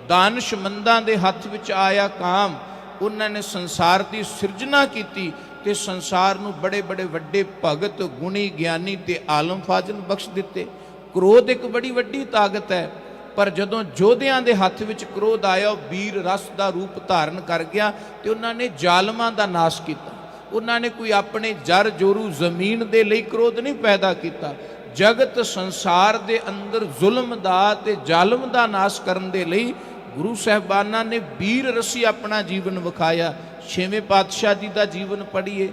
ਦਾਨਸ਼ਮੰਦਾਂ ਦੇ ਹੱਥ ਵਿੱਚ ਆਇਆ ਕਾਮ, ਉਹਨਾਂ ਨੇ ਸੰਸਾਰ ਦੀ ਸਿਰਜਣਾ ਕੀਤੀ ਤੇ ਸੰਸਾਰ ਨੂੰ ਬੜੇ ਬੜੇ ਵੱਡੇ ਭਗਤ, ਗੁਣੀ, ਗਿਆਨੀ ਤੇ ਆਲਮ ਫਾਜ਼ਲ ਬਖਸ਼ ਦਿੱਤੇ। ਕ੍ਰੋਧ ਇੱਕ ਬੜੀ ਵੱਡੀ ਤਾਕਤ ਹੈ, ਪਰ ਜਦੋਂ ਯੋਧਿਆਂ ਦੇ ਹੱਥ ਵਿੱਚ ਕ੍ਰੋਧ ਆਇਆ, ਉਹ ਵੀਰ ਰਸ ਦਾ ਰੂਪ ਧਾਰਨ ਕਰ ਗਿਆ ਤੇ ਉਹਨਾਂ ਨੇ ਜ਼ਾਲਮਾਂ ਦਾ ਨਾਸ਼ ਕੀਤਾ। ਉਹਨਾਂ ਨੇ ਕੋਈ ਆਪਣੇ ਜਰ ਜੋਰੂ ਜ਼ਮੀਨ ਦੇ ਲਈ ਕ੍ਰੋਧ ਨਹੀਂ ਪੈਦਾ ਕੀਤਾ। ਜਗਤ ਸੰਸਾਰ ਦੇ ਅੰਦਰ ਜ਼ੁਲਮ ਦਾ ਤੇ ਜ਼ਾਲਮ ਦਾ ਨਾਸ਼ ਕਰਨ ਦੇ ਲਈ ਗੁਰੂ ਸਾਹਿਬਾਨਾਂ ਨੇ ਵੀਰ ਰਸੀ ਆਪਣਾ ਜੀਵਨ ਵਿਖਾਇਆ। 6ਵੇਂ ਪਾਤਸ਼ਾਹ ਜੀ ਦਾ ਜੀਵਨ ਪੜ੍ਹੀਏ,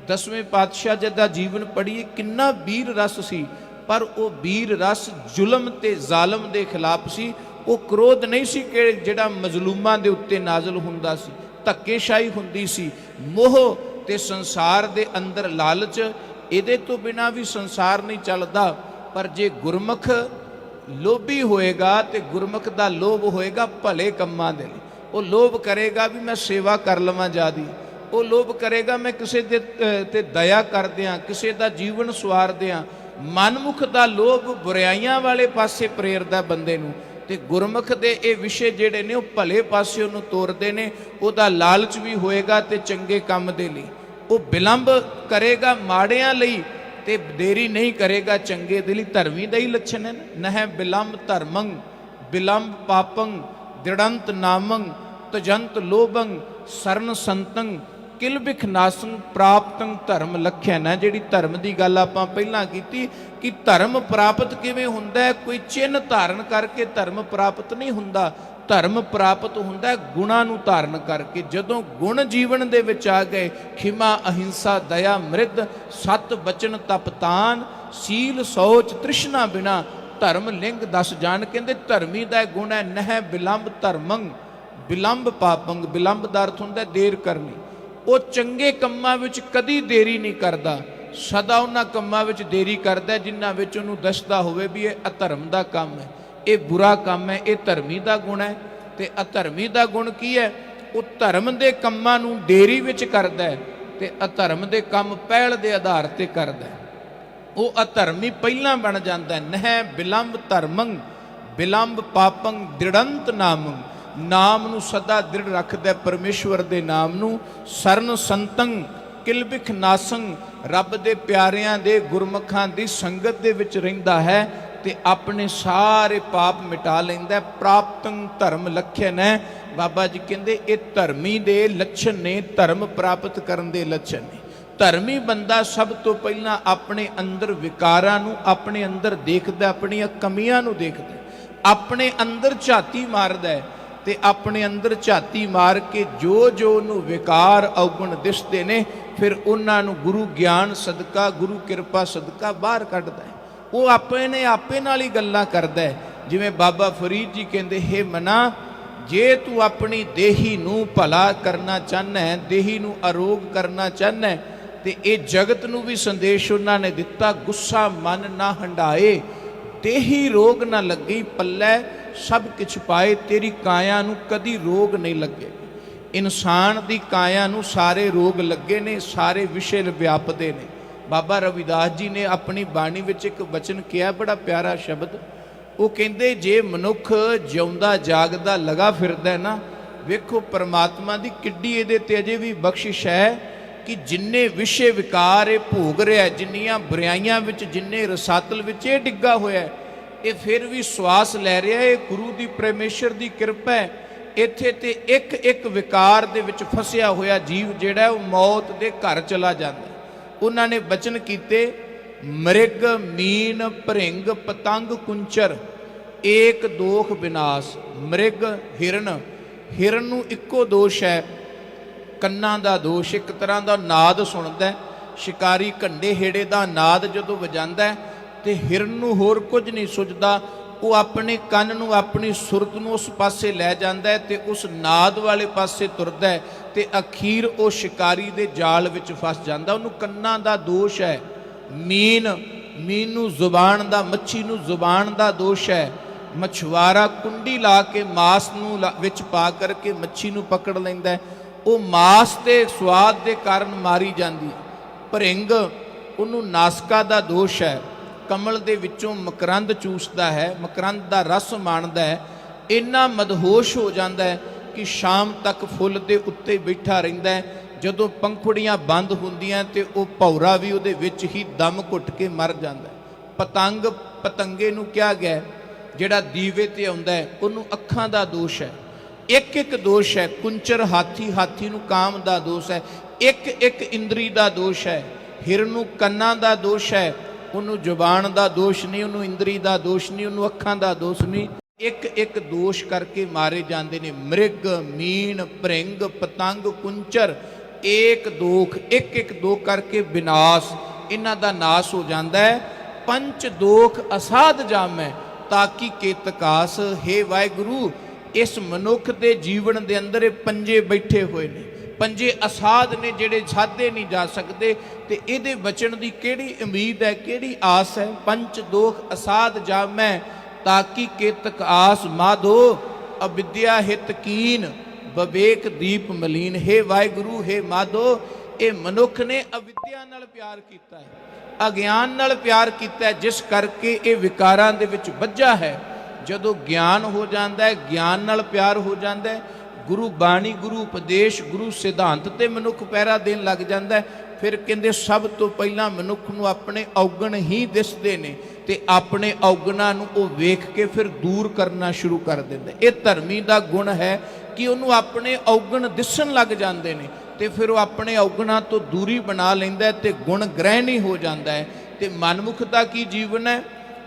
10ਵੇਂ ਪਾਤਸ਼ਾਹ ਜੀ ਦਾ ਜੀਵਨ ਪੜ੍ਹੀਏ, ਕਿੰਨਾ ਵੀਰ ਰਸ ਸੀ। ਪਰ ਉਹ ਵੀਰ ਰਸ ਜ਼ੁਲਮ ਤੇ ਜ਼ਾਲਮ ਦੇ ਖਿਲਾਫ ਸੀ। ਉਹ ਕ੍ਰੋਧ ਨਹੀਂ ਸੀ ਕਿ ਜਿਹੜਾ ਮਜ਼ਲੂਮਾਂ ਦੇ ਉੱਤੇ ਨਾਜ਼ਲ ਹੁੰਦਾ ਸੀ, ਧੱਕੇਸ਼ਾਹੀ ਹੁੰਦੀ ਸੀ, ਮੋਹ ਤੇ ਸੰਸਾਰ ਦੇ ਅੰਦਰ ਲਾਲਚ। ਇਹਦੇ ਤੋਂ ਬਿਨਾ ਵੀ ਸੰਸਾਰ ਨਹੀਂ ਚੱਲਦਾ। ਪਰ ਜੇ ਗੁਰਮੁਖ ਲੋਭੀ ਹੋਏਗਾ ਤੇ ਗੁਰਮੁਖ ਦਾ ਲੋਭ ਹੋਏਗਾ ਭਲੇ ਕੰਮਾਂ ਦੇ ਲਈ। ਉਹ ਲੋਭ ਕਰੇਗਾ ਵੀ ਮੈਂ ਸੇਵਾ ਕਰ ਲਵਾਂ ਜ਼ਿਆਦੀ, ਉਹ ਲੋਭ ਕਰੇਗਾ ਮੈਂ ਕਿਸੇ ਦੇ ਤੇ ਦਇਆ ਕਰ ਦਿਆਂ, ਕਿਸੇ ਦਾ ਜੀਵਨ ਸਵਾਰ ਦਿਆਂ। ਮਨਮੁਖ ਦਾ ਲੋਭ ਬੁਰਾਈਆਂ ਵਾਲੇ ਪਾਸੇ ਪ੍ਰੇਰਦਾ ਬੰਦੇ ਨੂੰ, ਤੇ ਗੁਰਮੁਖ ਦੇ ਇਹ ਵਿਸ਼ੇ ਜਿਹੜੇ ਨੇ ਉਹ ਭਲੇ ਪਾਸੇ ਉਹਨੂੰ ਤੋਰਦੇ ਨੇ। ਉਹਦਾ ਲਾਲਚ ਵੀ ਹੋਏਗਾ ਤੇ ਚੰਗੇ ਕੰਮ ਦੇ ਲਈ। ਉਹ ਬਿਲੰਬ ਕਰੇਗਾ ਮਾੜਿਆਂ ਲਈ ਤੇ ਦੇਰੀ ਨਹੀਂ ਕਰੇਗਾ ਚੰਗੇ ਦੇ ਲਈ। ਧਰਮੀ ਦਾ ਹੀ ਲੱਛਣ ਹੈ, ਨਹਿ ਬਿਲੰਬ ਧਰਮੰ ਬਿਲੰਬ ਪਾਪੰ ਦ੍ਰਿੜੰਤ ਨਾਮੰ ਤਜੰਤ ਲੋਭੰ ਸਰਨ ਸੰਤੰ ਕਿਲਬਿਖ ਨਾਸੰ ਪ੍ਰਾਪਤੰ ਧਰਮ ਲਖਿਆ ਨਾ। ਜਿਹੜੀ ਧਰਮ ਦੀ ਗੱਲ ਆਪਾਂ ਪਹਿਲਾਂ ਕੀਤੀ ਕਿ ਧਰਮ ਪ੍ਰਾਪਤ ਕਿਵੇਂ ਹੁੰਦਾ ਹੈ, ਕੋਈ ਚਿੰਨ੍ਹ ਧਾਰਨ ਕਰਕੇ ਧਰਮ ਪ੍ਰਾਪਤ ਨਹੀਂ ਹੁੰਦਾ। ਧਰਮ ਪ੍ਰਾਪਤ ਹੁੰਦਾ ਗੁਣਾਂ ਨੂੰ ਧਾਰਨ ਕਰਕੇ। ਜਦੋਂ ਗੁਣ ਜੀਵਨ ਦੇ ਵਿੱਚ ਆ ਗਏ, ਖਿਮਾ, ਅਹਿੰਸਾ, ਦਇਆ, ਮ੍ਰਿਦ, ਸਤ, ਬਚਨ, ਤਪਤਾਨ, ਸੀਲ, ਸੋਚ, ਤ੍ਰਿਸ਼ਨਾ ਬਿਨਾ ਧਰਮ ਲਿੰਗ ਦਸ ਜਾਣ। ਕਹਿੰਦੇ ਧਰਮੀ ਦਾ ਗੁਣ ਹੈ ਨਹਿ ਬਿਲੰਬ ਧਰਮੰ ਬਿਲੰਬ ਪਾਪੰਗ। ਬਿਲੰਬ ਦਾ ਅਰਥ ਹੁੰਦਾ ਦੇਰ ਕਰਨੀ। ਉਹ ਚੰਗੇ ਕੰਮਾਂ ਵਿੱਚ ਕਦੀ ਦੇਰੀ ਨਹੀਂ ਕਰਦਾ, ਸਦਾ ਉਹਨਾਂ ਕੰਮਾਂ ਵਿੱਚ ਦੇਰੀ ਕਰਦਾ ਜਿਨ੍ਹਾਂ ਵਿੱਚ ਉਹਨੂੰ ਦੱਸਦਾ ਹੋਵੇ ਵੀ ਇਹ ਅਧਰਮ ਦਾ ਕੰਮ ਹੈ, ਇਹ ਬੁਰਾ ਕੰਮ ਹੈ। ਇਹ ਧਰਮੀ ਦਾ ਗੁਣ ਹੈ। ਤੇ ਅਧਰਮੀ ਦਾ ਗੁਣ ਕੀ ਹੈ? ਉਹ ਧਰਮ ਦੇ ਕੰਮਾਂ ਨੂੰ ਦੇਰੀ ਵਿੱਚ ਕਰਦਾ ਹੈ ਤੇ ਅਧਰਮ ਦੇ ਕੰਮ ਪਹਿਲ ਦੇ ਆਧਾਰ ਤੇ ਕਰਦਾ ਹੈ। ਉਹ ਅਧਰਮੀ ਪਹਿਲਾਂ ਬਣ ਜਾਂਦਾ ਹੈ। ਨਹਿ ਬਿਲੰਬ ਧਰਮੰ ਬਿਲੰਬ ਪਾਪੰ ਦ੍ਰਿੜੰਤ ਨਾਮੰ। ਨਾਮ ਨੂੰ ਸਦਾ ਦ੍ਰਿੜ ਰੱਖਦਾ, ਪਰਮੇਸ਼ਵਰ ਦੇ ਨਾਮ ਨੂੰ। ਸਰਨ ਸੰਤੰ ਕਿਲਬਿਖ ਨਾਸੰ। ਰੱਬ ਦੇ ਪਿਆਰਿਆਂ ਦੇ ਗੁਰਮੁਖਾਂ ਦੀ ਸੰਗਤ ਦੇ ਵਿੱਚ ਰਹਿੰਦਾ ਹੈ ਤੇ ਆਪਣੇ ਸਾਰੇ ਪਾਪ ਮਿਟਾ ਲੈਂਦਾ। ਪ੍ਰਾਪਤੰ ਧਰਮ ਲਖਨ ਹੈ। ਬਾਬਾ ਜੀ ਕਹਿੰਦੇ ਇਹ ਧਰਮੀ ਦੇ ਲੱਛਣ ਨੇ, ਧਰਮ ਪ੍ਰਾਪਤ ਕਰਨ ਦੇ ਲੱਛਣ ਨੇ। ਧਰਮੀ ਬੰਦਾ ਸਭ ਤੋਂ ਪਹਿਲਾਂ ਆਪਣੇ ਅੰਦਰ ਵਿਕਾਰਾਂ ਨੂੰ ਆਪਣੇ ਅੰਦਰ ਦੇਖਦਾ, ਆਪਣੀਆਂ ਕਮੀਆਂ ਨੂੰ ਦੇਖਦਾ, ਆਪਣੇ ਅੰਦਰ ਝਾਤੀ ਮਾਰਦਾ ਤੇ ਆਪਣੇ ਅੰਦਰ ਝਾਤੀ ਮਾਰ ਕੇ ਜੋ ਜੋ ਉਹਨੂੰ ਵਿਕਾਰ ਔਗੁਣ ਦਿਸਦੇ ਨੇ ਫਿਰ ਉਹਨਾਂ ਨੂੰ ਗੁਰੂ ਗਿਆਨ ਸਦਕਾ, ਗੁਰੂ ਕਿਰਪਾ ਸਦਕਾ ਬਾਹਰ ਕੱਢਦਾ ਹੈ। ਉਹ ਆਪੇ ਨਾਲ ਹੀ ਗੱਲਾਂ ਕਰਦਾ ਹੈ। ਜਿਵੇਂ ਬਾਬਾ ਫਰੀਦ ਜੀ ਕਹਿੰਦੇ, ਹੇ ਮਨਾ, ਜੇ ਤੂੰ ਆਪਣੀ ਦੇਹੀ ਨੂੰ ਭਲਾ ਕਰਨਾ ਚਾਹੁੰਦਾ ਹੈ, ਦੇਹੀ ਨੂੰ ਅਰੋਗ ਕਰਨਾ ਚਾਹੁੰਦਾ ਹੈ, ਤੇ ਇਹ ਜਗਤ ਨੂੰ ਵੀ ਸੰਦੇਸ਼ ਉਹਨਾਂ ਨੇ ਦਿੱਤਾ, ਗੁੱਸਾ ਮਨ ਨਾ ਹੰਡਾਏ, ਦੇਹੀ ਰੋਗ ਨਾ ਲੱਗੀ ਪੱਲੇ, ਸਭ ਕੁਛ ਪਾਏ, ਤੇਰੀ ਕਾਇਆ ਨੂੰ ਕਦੀ ਰੋਗ ਨਹੀਂ ਲੱਗੇ। ਇਨਸਾਨ ਦੀ ਕਾਇਆ ਨੂੰ ਸਾਰੇ ਰੋਗ ਲੱਗੇ ਨੇ, ਸਾਰੇ ਵਿਸ਼ੇ ਵਿਆਪਦੇ ਨੇ। ਬਾਬਾ ਰਵਿਦਾਸ ਜੀ ਨੇ ਆਪਣੀ ਬਾਣੀ ਵਿੱਚ ਇੱਕ ਬਚਨ ਕਿਹਾ, ਬੜਾ ਪਿਆਰਾ ਸ਼ਬਦ। ਉਹ ਕਹਿੰਦੇ, ਜੇ ਮਨੁੱਖ ਜਿਉਂਦਾ ਜਾਗਦਾ ਲਗਾ ਫਿਰਦਾ ਨਾ, ਵੇਖੋ ਪਰਮਾਤਮਾ ਦੀ ਕਿੱਡੀ ਇਹਦੇ ਤੇ ਅਜੇ ਵੀ ਬਖਸ਼ਿਸ਼ ਹੈ ਕਿ ਜਿੰਨੇ ਵਿਸ਼ੇ ਵਿਕਾਰ ਇਹ ਭੋਗ ਰਿਹਾ, ਜਿੰਨੀਆਂ ਬੁਰਾਈਆਂ ਵਿੱਚ, ਜਿੰਨੇ ਰਸਾਤਲ ਵਿੱਚ ਇਹ ਡਿੱਗਾ ਹੋਇਆ, ਇਹ ਫਿਰ ਵੀ ਸਵਾਸ ਲੈ ਰਿਹਾ। ਇਹ ਗੁਰੂ ਦੀ ਪਰਮੇਸ਼ਰ ਦੀ ਕਿਰਪਾ ਹੈ। ਇੱਥੇ ਤੇ ਇੱਕ ਇੱਕ ਵਿਕਾਰ ਦੇ ਵਿੱਚ ਫਸਿਆ ਹੋਇਆ ਜੀਵ ਜਿਹੜਾ ਉਹ ਮੌਤ ਦੇ ਘਰ ਚਲਾ ਜਾਂਦਾ। ਉਹਨਾਂ ਨੇ ਬਚਨ ਕੀਤੇ, ਮ੍ਰਿਗ ਮੀਨ ਭਰਿੰਗ ਪਤੰਗ ਕੁੰਚਰ ਏਕ ਦੋਖ ਵਿਨਾਸ਼। ਮ੍ਰਿਗ ਹਿਰਨ ਨੂੰ ਇੱਕੋ ਦੋਸ਼ ਹੈ, ਕੰਨਾਂ ਦਾ ਦੋਸ਼, ਇੱਕ ਤਰ੍ਹਾਂ ਦਾ ਨਾਦ ਸੁਣਦਾ। ਸ਼ਿਕਾਰੀ ਘੰਡੇ ਹੇੜੇ ਦਾ ਨਾਦ ਜਦੋਂ ਵਜਾਉਂਦਾ ਤੇ ਹਿਰਨ ਨੂੰ ਹੋਰ ਕੁਝ ਨਹੀਂ ਸੁਝਦਾ। ਉਹ ਆਪਣੇ ਕੰਨ ਨੂੰ, ਆਪਣੀ ਸੁਰਤ ਨੂੰ ਉਸ ਪਾਸੇ ਲੈ ਜਾਂਦਾ ਤੇ ਉਸ ਨਾਦ ਵਾਲੇ ਪਾਸੇ ਤੁਰਦਾ ਤੇ ਅਖੀਰ ਉਹ ਸ਼ਿਕਾਰੀ ਦੇ ਜਾਲ ਵਿੱਚ ਫਸ ਜਾਂਦਾ। ਉਹਨੂੰ ਕੰਨਾਂ ਦਾ ਦੋਸ਼ ਹੈ। ਮੀਨ ਨੂੰ ਜ਼ੁਬਾਨ ਦਾ, ਮੱਛੀ ਨੂੰ ਜ਼ੁਬਾਨ ਦਾ ਦੋਸ਼ ਹੈ। ਮਛੁਆਰਾ ਕੁੰਡੀ ਲਾ ਕੇ ਮਾਸ ਨੂੰ ਵਿੱਚ ਪਾ ਕਰਕੇ ਮੱਛੀ ਨੂੰ ਪਕੜ ਲੈਂਦਾ, ਉਹ ਮਾਸ ਦੇ ਸਵਾਦ ਦੇ ਕਾਰਨ ਮਾਰੀ ਜਾਂਦੀ। ਭਰਿੰਗ, ਉਹਨੂੰ ਨਾਸਕਾ ਦਾ ਦੋਸ਼ ਹੈ। ਕਮਲ ਦੇ ਵਿੱਚੋਂ ਮਕਰੰਦ ਚੂਸਦਾ ਹੈ, ਮਕਰੰਦ ਦਾ ਰਸ ਮਾਣਦਾ ਹੈ, ਇੰਨਾ ਮਦਹੋਸ਼ ਹੋ ਜਾਂਦਾ ਹੈ ਕਿ ਸ਼ਾਮ ਤੱਕ ਫੁੱਲ ਦੇ ਉੱਤੇ ਬੈਠਾ ਰਹਿੰਦਾ ਹੈ। ਜਦੋਂ ਪੰਖੁੜੀਆਂ ਬੰਦ ਹੁੰਦੀਆਂ ਤੇ ਉਹ ਭੌਰਾ ਵੀ ਉਹਦੇ ਵਿੱਚ ਹੀ ਦਮ ਘੁੱਟ ਕੇ ਮਰ ਜਾਂਦਾ। ਪਤੰਗ, ਪਤੰਗੇ ਨੂੰ ਕਿਹਾ ਗਿਆ ਜਿਹੜਾ ਦੀਵੇ ਤੇ ਆਉਂਦਾ ਹੈ, ਉਹਨੂੰ ਅੱਖਾਂ ਦਾ ਦੋਸ਼ ਹੈ। ਇੱਕ ਇੱਕ ਦੋਸ਼ ਹੈ। ਕੁੰਚਰ ਹਾਥੀ ਨੂੰ ਕਾਮ ਦਾ ਦੋਸ਼ ਹੈ। ਇੱਕ ਇੱਕ ਇੰਦਰੀ ਦਾ ਦੋਸ਼ ਹੈ। ਹਿਰਨ ਨੂੰ ਕੰਨਾਂ ਦਾ ਦੋਸ਼ ਹੈ, ਉਹਨੂੰ ਜ਼ੁਬਾਨ ਦਾ ਦੋਸ਼ ਨਹੀਂ, ਉਹਨੂੰ ਇੰਦਰੀ ਦਾ ਦੋਸ਼ ਨਹੀਂ, ਉਹਨੂੰ ਅੱਖਾਂ ਦਾ ਦੋਸ਼ ਨਹੀਂ। ਇੱਕ ਇੱਕ ਦੋਸ਼ ਕਰਕੇ ਮਾਰੇ ਜਾਂਦੇ ਨੇ। ਮ੍ਰਿਗ ਮੀਨ ਭਰਿੰਗ ਪਤੰਗ ਕੁੰਚਰ ਏਕ ਦੋਖ, ਇੱਕ ਇੱਕ ਦੋਖ ਕਰਕੇ ਵਿਨਾਸ਼, ਇਹਨਾਂ ਦਾ ਨਾਸ਼ ਹੋ ਜਾਂਦਾ ਹੈ। ਪੰਚ ਦੋਖ ਅਸਾਧ ਜਾਮੈ ਤਾਕੀ ਕੇਤਕਾਸ। ਹੇ ਵਾਹਿਗੁਰੂ, ਇਸ ਮਨੁੱਖ ਦੇ ਜੀਵਨ ਦੇ ਅੰਦਰ ਇਹ ਪੰਜੇ ਬੈਠੇ ਹੋਏ ਨੇ, ਪੰਜੇ ਅਸਾਧ ਨੇ ਜਿਹੜੇ ਸਾਧੇ ਨਹੀਂ ਜਾ ਸਕਦੇ। ਤੇ ਇਹਦੇ ਬਚਨ ਦੀ ਕਿਹੜੀ ਉਮੀਦ ਹੈ, ਕਿਹੜੀ ਆਸ ਹੈ? ਪੰਚ ਦੋਖ ਅਸਾਧ ਜਾਮੈ ਤਾਕੀ ਕੇਤਕ ਆਸ। ਮਾਧੋ ਅਵਿਦਿਆ ਹਿਤ ਕੀਨ ਵਿਵੇਕ ਦੀਪ ਮਲੀਨ। ਹੇ ਵਾਹਿਗੁਰੂ, ਹੇ ਮਾਧੋ, ਇਹ ਮਨੁੱਖ ਨੇ ਅਵਿਦਿਆ ਨਾਲ ਪਿਆਰ ਕੀਤਾ ਹੈ, ਅਗਿਆਨ ਨਾਲ ਪਿਆਰ ਕੀਤਾ ਹੈ, ਜਿਸ ਕਰਕੇ ਇਹ ਵਿਕਾਰਾਂ ਦੇ ਵਿੱਚ ਵੱਜਾ ਹੈ। ਜਦੋਂ ਗਿਆਨ ਹੋ ਜਾਂਦਾ ਹੈ, ਗਿਆਨ ਨਾਲ ਪਿਆਰ ਹੋ ਜਾਂਦਾ ਹੈ, ਗੁਰੂ ਬਾਣੀ, ਗੁਰੂ ਉਪਦੇਸ਼, ਗੁਰੂ ਸਿਧਾਂਤ ਤੇ ਮਨੁੱਖ ਪਹਿਰਾ ਦੇਣ ਲੱਗ ਜਾਂਦਾ ਹੈ। ਫਿਰ ਕਹਿੰਦੇ ਸਭ ਤੋਂ ਪਹਿਲਾਂ ਮਨੁੱਖ ਨੂੰ ਆਪਣੇ ਔਗਣ ਹੀ ਦਿਸਦੇ ਨੇ ਤੇ ਆਪਣੇ ਔਗਣਾਂ ਨੂੰ ਉਹ ਵੇਖ ਕੇ ਫਿਰ ਦੂਰ ਕਰਨਾ ਸ਼ੁਰੂ ਕਰ ਦਿੰਦਾ। ਇਹ ਧਰਮੀ ਦਾ ਗੁਣ ਹੈ ਕਿ ਉਹਨੂੰ ਆਪਣੇ ਔਗਣ ਦਿਸਣ ਲੱਗ ਜਾਂਦੇ ਨੇ ਤੇ ਫਿਰ ਉਹ ਆਪਣੇ ਔਗਣਾਂ ਤੋਂ ਦੂਰੀ ਬਣਾ ਲੈਂਦਾ ਤੇ ਗੁਣ ਗ੍ਰਹਿਣੀ ਹੋ ਜਾਂਦਾ ਹੈ। ਤੇ ਮਨਮੁਖ ਦਾ ਕੀ ਜੀਵਨ ਹੈ?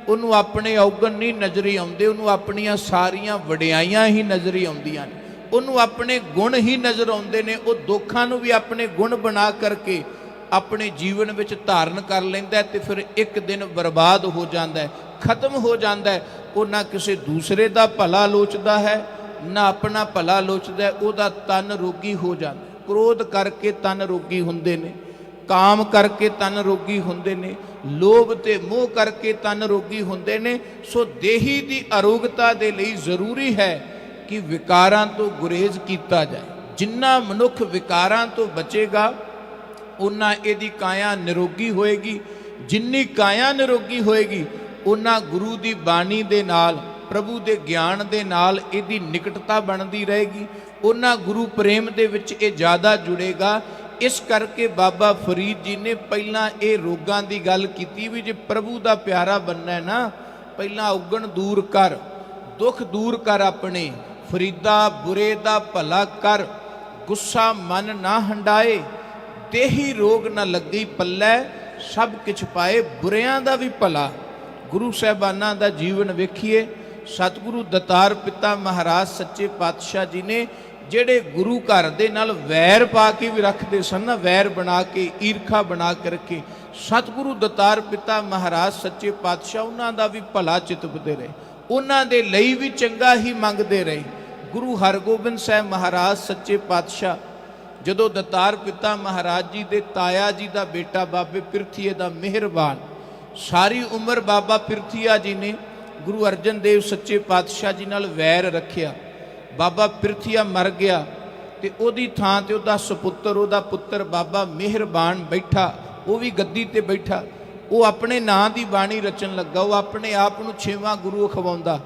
ਉਹਨੂੰ ਆਪਣੇ ਔਗਣ ਨਹੀਂ ਨਜ਼ਰੀ ਆਉਂਦੇ, ਉਹਨੂੰ ਆਪਣੀਆਂ ਸਾਰੀਆਂ ਵਡਿਆਈਆਂ ਹੀ ਨਜ਼ਰੀ ਆਉਂਦੀਆਂ ਨੇ, ਉਹਨੂੰ ਆਪਣੇ ਗੁਣ ਹੀ ਨਜ਼ਰ ਆਉਂਦੇ ਨੇ। ਉਹ ਦੁੱਖਾਂ ਨੂੰ ਵੀ ਆਪਣੇ ਗੁਣ ਬਣਾ ਕਰਕੇ ਆਪਣੇ ਜੀਵਨ ਵਿੱਚ ਧਾਰਨ ਕਰ ਲੈਂਦਾ ਤੇ ਫਿਰ ਇੱਕ ਦਿਨ ਬਰਬਾਦ ਹੋ ਜਾਂਦਾ, ਖਤਮ ਹੋ ਜਾਂਦਾ। ਉਹ ਨਾ ਕਿਸੇ ਦੂਸਰੇ ਦਾ ਭਲਾ ਲੋਚਦਾ ਹੈ, ਨਾ ਆਪਣਾ ਭਲਾ ਲੋਚਦਾ। ਉਹਦਾ ਤਨ ਰੋਗੀ ਹੋ ਜਾਂਦਾ। ਕ੍ਰੋਧ ਕਰਕੇ ਤਨ ਰੋਗੀ ਹੁੰਦੇ ਨੇ, ਕਾਮ ਕਰਕੇ ਤਨ ਰੋਗੀ ਹੁੰਦੇ ਨੇ, ਲੋਭ ਤੇ ਮੋਹ ਕਰਕੇ ਤਨ ਰੋਗੀ ਹੁੰਦੇ ਨੇ। ਸੋ ਦੇਹੀ ਦੀ ਅਰੋਗਤਾ ਦੇ ਲਈ ਜ਼ਰੂਰੀ ਹੈ ਕਿ ਵਿਕਾਰਾਂ ਤੋਂ ਗੁਰੇਜ਼ ਕੀਤਾ ਜਾਏ। ਜਿੰਨਾ ਮਨੁੱਖ ਵਿਕਾਰਾਂ ਤੋਂ ਬਚੇਗਾ ਉਨਾ ਇਹਦੀ ਕਾਇਆ ਨਿਰੋਗੀ ਹੋਏਗੀ। ਜਿੰਨੀ ਕਾਇਆ ਨਿਰੋਗੀ ਹੋਏਗੀ ਉਨਾ ਗੁਰੂ ਦੀ ਬਾਣੀ ਦੇ ਨਾਲ, ਪ੍ਰਭੂ ਦੇ ਗਿਆਨ ਦੇ ਨਾਲ ਇਹਦੀ ਨਿਕਟਤਾ ਬਣਦੀ ਰਹੇਗੀ, ਉਨਾ ਗੁਰੂ ਪ੍ਰੇਮ ਦੇ ਵਿੱਚ ਇਹ ਜ਼ਿਆਦਾ ਜੁੜੇਗਾ। ਇਸ ਕਰਕੇ ਬਾਬਾ ਫਰੀਦ ਜੀ ਨੇ ਪਹਿਲਾਂ ਇਹ ਰੋਗਾਂ ਦੀ ਗੱਲ ਕੀਤੀ ਵੀ ਜੇ ਪ੍ਰਭੂ ਦਾ ਪਿਆਰਾ ਬਣਨਾ ਨਾ, ਪਹਿਲਾਂ ਔਗਣ ਦੂਰ ਕਰ, ਦੁੱਖ ਦੂਰ ਕਰ ਆਪਣੇ। ਫਰੀਦਾ ਬੁਰੇ ਦਾ ਭਲਾ ਕਰ, ਗੁੱਸਾ ਮਨ ਨਾ ਹੰਡਾਏ, ਦੇਹੀ ਰੋਗ ਨਾ ਲੱਗੀ ਪੱਲੇ, ਸਭ ਕਿਛ ਪਾਏ ਬੁਰਿਆਂ ਦਾ ਵੀ ਭਲਾ। ਗੁਰੂ ਸਾਹਿਬਾਨਾਂ ਦਾ ਜੀਵਨ ਵੇਖੀਏ। ਸਤਿਗੁਰੂ ਦਤਾਰ ਪਿਤਾ ਮਹਾਰਾਜ ਸੱਚੇ ਪਾਤਸ਼ਾਹ ਜੀ ਨੇ ਜਿਹੜੇ ਗੁਰੂ ਘਰ ਦੇ ਨਾਲ ਵੈਰ ਪਾ ਕੇ ਵੀ ਰੱਖਦੇ ਸਨ ਨਾ, ਵੈਰ ਬਣਾ ਕੇ, ਈਰਖਾ ਬਣਾ ਕੇ ਰੱਖੇ, ਸਤਿਗੁਰੂ ਦਤਾਰ ਪਿਤਾ ਮਹਾਰਾਜ ਸੱਚੇ ਪਾਤਸ਼ਾਹ ਉਹਨਾਂ ਦਾ ਵੀ ਭਲਾ ਚਿਤਵਦੇ ਰਹੇ, ਉਹਨਾਂ ਦੇ ਲਈ ਵੀ ਚੰਗਾ ਹੀ ਮੰਗਦੇ ਰਹੇ। ਗੁਰੂ ਹਰਗੋਬਿੰਦ ਸਾਹਿਬ ਮਹਾਰਾਜ ਸੱਚੇ ਪਾਤਸ਼ਾਹ ਜਦੋਂ ਦਤਾਰ ਪਿਤਾ ਮਹਾਰਾਜ ਜੀ ਦੇ ਤਾਇਆ ਜੀ ਦਾ ਬੇਟਾ ਬਾਬੇ ਪਿਰਥੀਏ ਦਾ ਮਿਹਰਬਾਨ, ਸਾਰੀ ਉਮਰ ਬਾਬਾ ਪਿਰਥੀਆ ਜੀ ਨੇ ਗੁਰੂ ਅਰਜਨ ਦੇਵ ਸੱਚੇ ਪਾਤਸ਼ਾਹ ਜੀ ਨਾਲ ਵੈਰ ਰੱਖਿਆ। ਬਾਬਾ ਪਿਰਥੀਆ ਮਰ ਗਿਆ ਤੇ ਉਹਦੀ ਥਾਂ ਤੇ ਉਹਦਾ ਸੁਪੁੱਤਰ, ਉਹਦਾ ਪੁੱਤਰ ਬਾਬਾ ਮਿਹਰਬਾਨ ਬੈਠਾ, ਉਹ ਵੀ ਗੱਦੀ ਤੇ ਬੈਠਾ। ਉਹ ਆਪਣੇ ਨਾਂ ਦੀ ਬਾਣੀ ਰਚਣ ਲੱਗਾ, ਉਹ ਆਪਣੇ ਆਪ ਨੂੰ 6ਵਾਂ ਗੁਰੂ ਅਖਵਾਉਂਦਾ।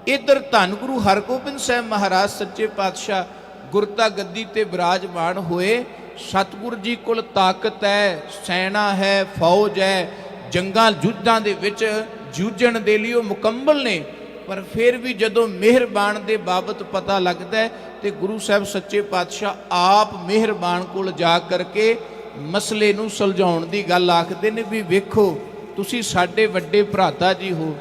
ਇੱਧਰ ਧੰਨ ਗੁਰੂ ਹਰਗੋਬਿੰਦ ਸਾਹਿਬ ਮਹਾਰਾਜ ਸੱਚੇ ਪਾਤਸ਼ਾਹ ਗੁਰਤਾ ਗੱਦੀ ਤੇ ਬਿਰਾਜਮਾਨ ਹੋਏ। ਸਤਿਗੁਰ ਜੀ ਕੋਲ ਤਾਕਤ ਹੈ, ਸੈਨਾ ਹੈ, ਫੌਜ ਹੈ, ਜੰਗਾਂ ਯੁੱਧਾਂ ਦੇ ਵਿੱਚ ਜੂਝਣ ਦੇ ਲਈ ਉਹ ਮੁਕੰਮਲ ਨੇ। ਪਰ ਫਿਰ ਵੀ ਜਦੋਂ ਮਿਹਰਬਾਨ ਦੇ ਬਾਬਤ ਪਤਾ ਲੱਗਦਾ ਹੈ ਤੇ ਗੁਰੂ ਸਾਹਿਬ ਸੱਚੇ ਪਾਤਸ਼ਾਹ ਆਪ ਮਿਹਰਬਾਨ ਕੋਲ ਜਾ ਕਰਕੇ ਮਸਲੇ ਨੂੰ ਸੁਲਝਾਉਣ ਦੀ ਗੱਲ ਆਖਦੇ ਨੇ ਵੀ ਵੇਖੋ ਤੁਸੀਂ ਸਾਡੇ ਵੱਡੇ ਭਰਾਤਾ ਜੀ ਹੋ,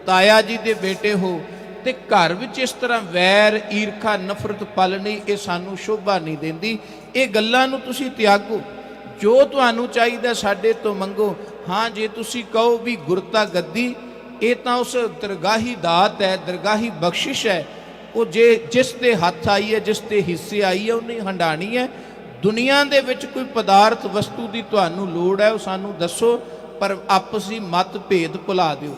ਤਾਇਆ ਜੀ ਦੇ ਬੇਟੇ ਹੋ, ਤੇ ਘਰ ਵਿੱਚ ਇਸ ਤਰ੍ਹਾਂ ਵੈਰ, ਈਰਖਾ, ਨਫ਼ਰਤ ਪਲਣੀ ਇਹ ਸਾਨੂੰ ਸ਼ੋਭਾ ਨਹੀਂ ਦਿੰਦੀ। ਇਹ ਗੱਲਾਂ ਨੂੰ ਤੁਸੀਂ ਤਿਆਗੋ, ਜੋ ਤੁਹਾਨੂੰ ਚਾਹੀਦਾ ਸਾਡੇ ਤੋਂ ਮੰਗੋ। ਹਾਂ, ਜੇ ਤੁਸੀਂ ਕਹੋ ਵੀ ਗੁਰਤਾ ਗੱਦੀ ਇਹ ਤਾਂ ਉਸ ਦਰਗਾਹੀ ਦਾਤ ਹੈ, ਦਰਗਾਹੀ ਬਖਸ਼ਿਸ਼ ਹੈ, ਉਹ ਜੇ ਜਿਸ ਦੇ ਹੱਥ ਆਈ ਹੈ, ਜਿਸ ਦੇ ਹਿੱਸੇ ਆਈ ਹੈ, ਉਹਨੇ ਹੰਡਾਣੀ ਹੈ। ਦੁਨੀਆ ਦੇ ਵਿੱਚ ਕੋਈ ਪਦਾਰਥ ਵਸਤੂ ਦੀ ਤੁਹਾਨੂੰ ਲੋੜ ਹੈ ਉਹ ਸਾਨੂੰ ਦੱਸੋ, ਪਰ ਆਪਸੀ ਮਤ ਭੇਦ ਭੁਲਾ ਦਿਓ,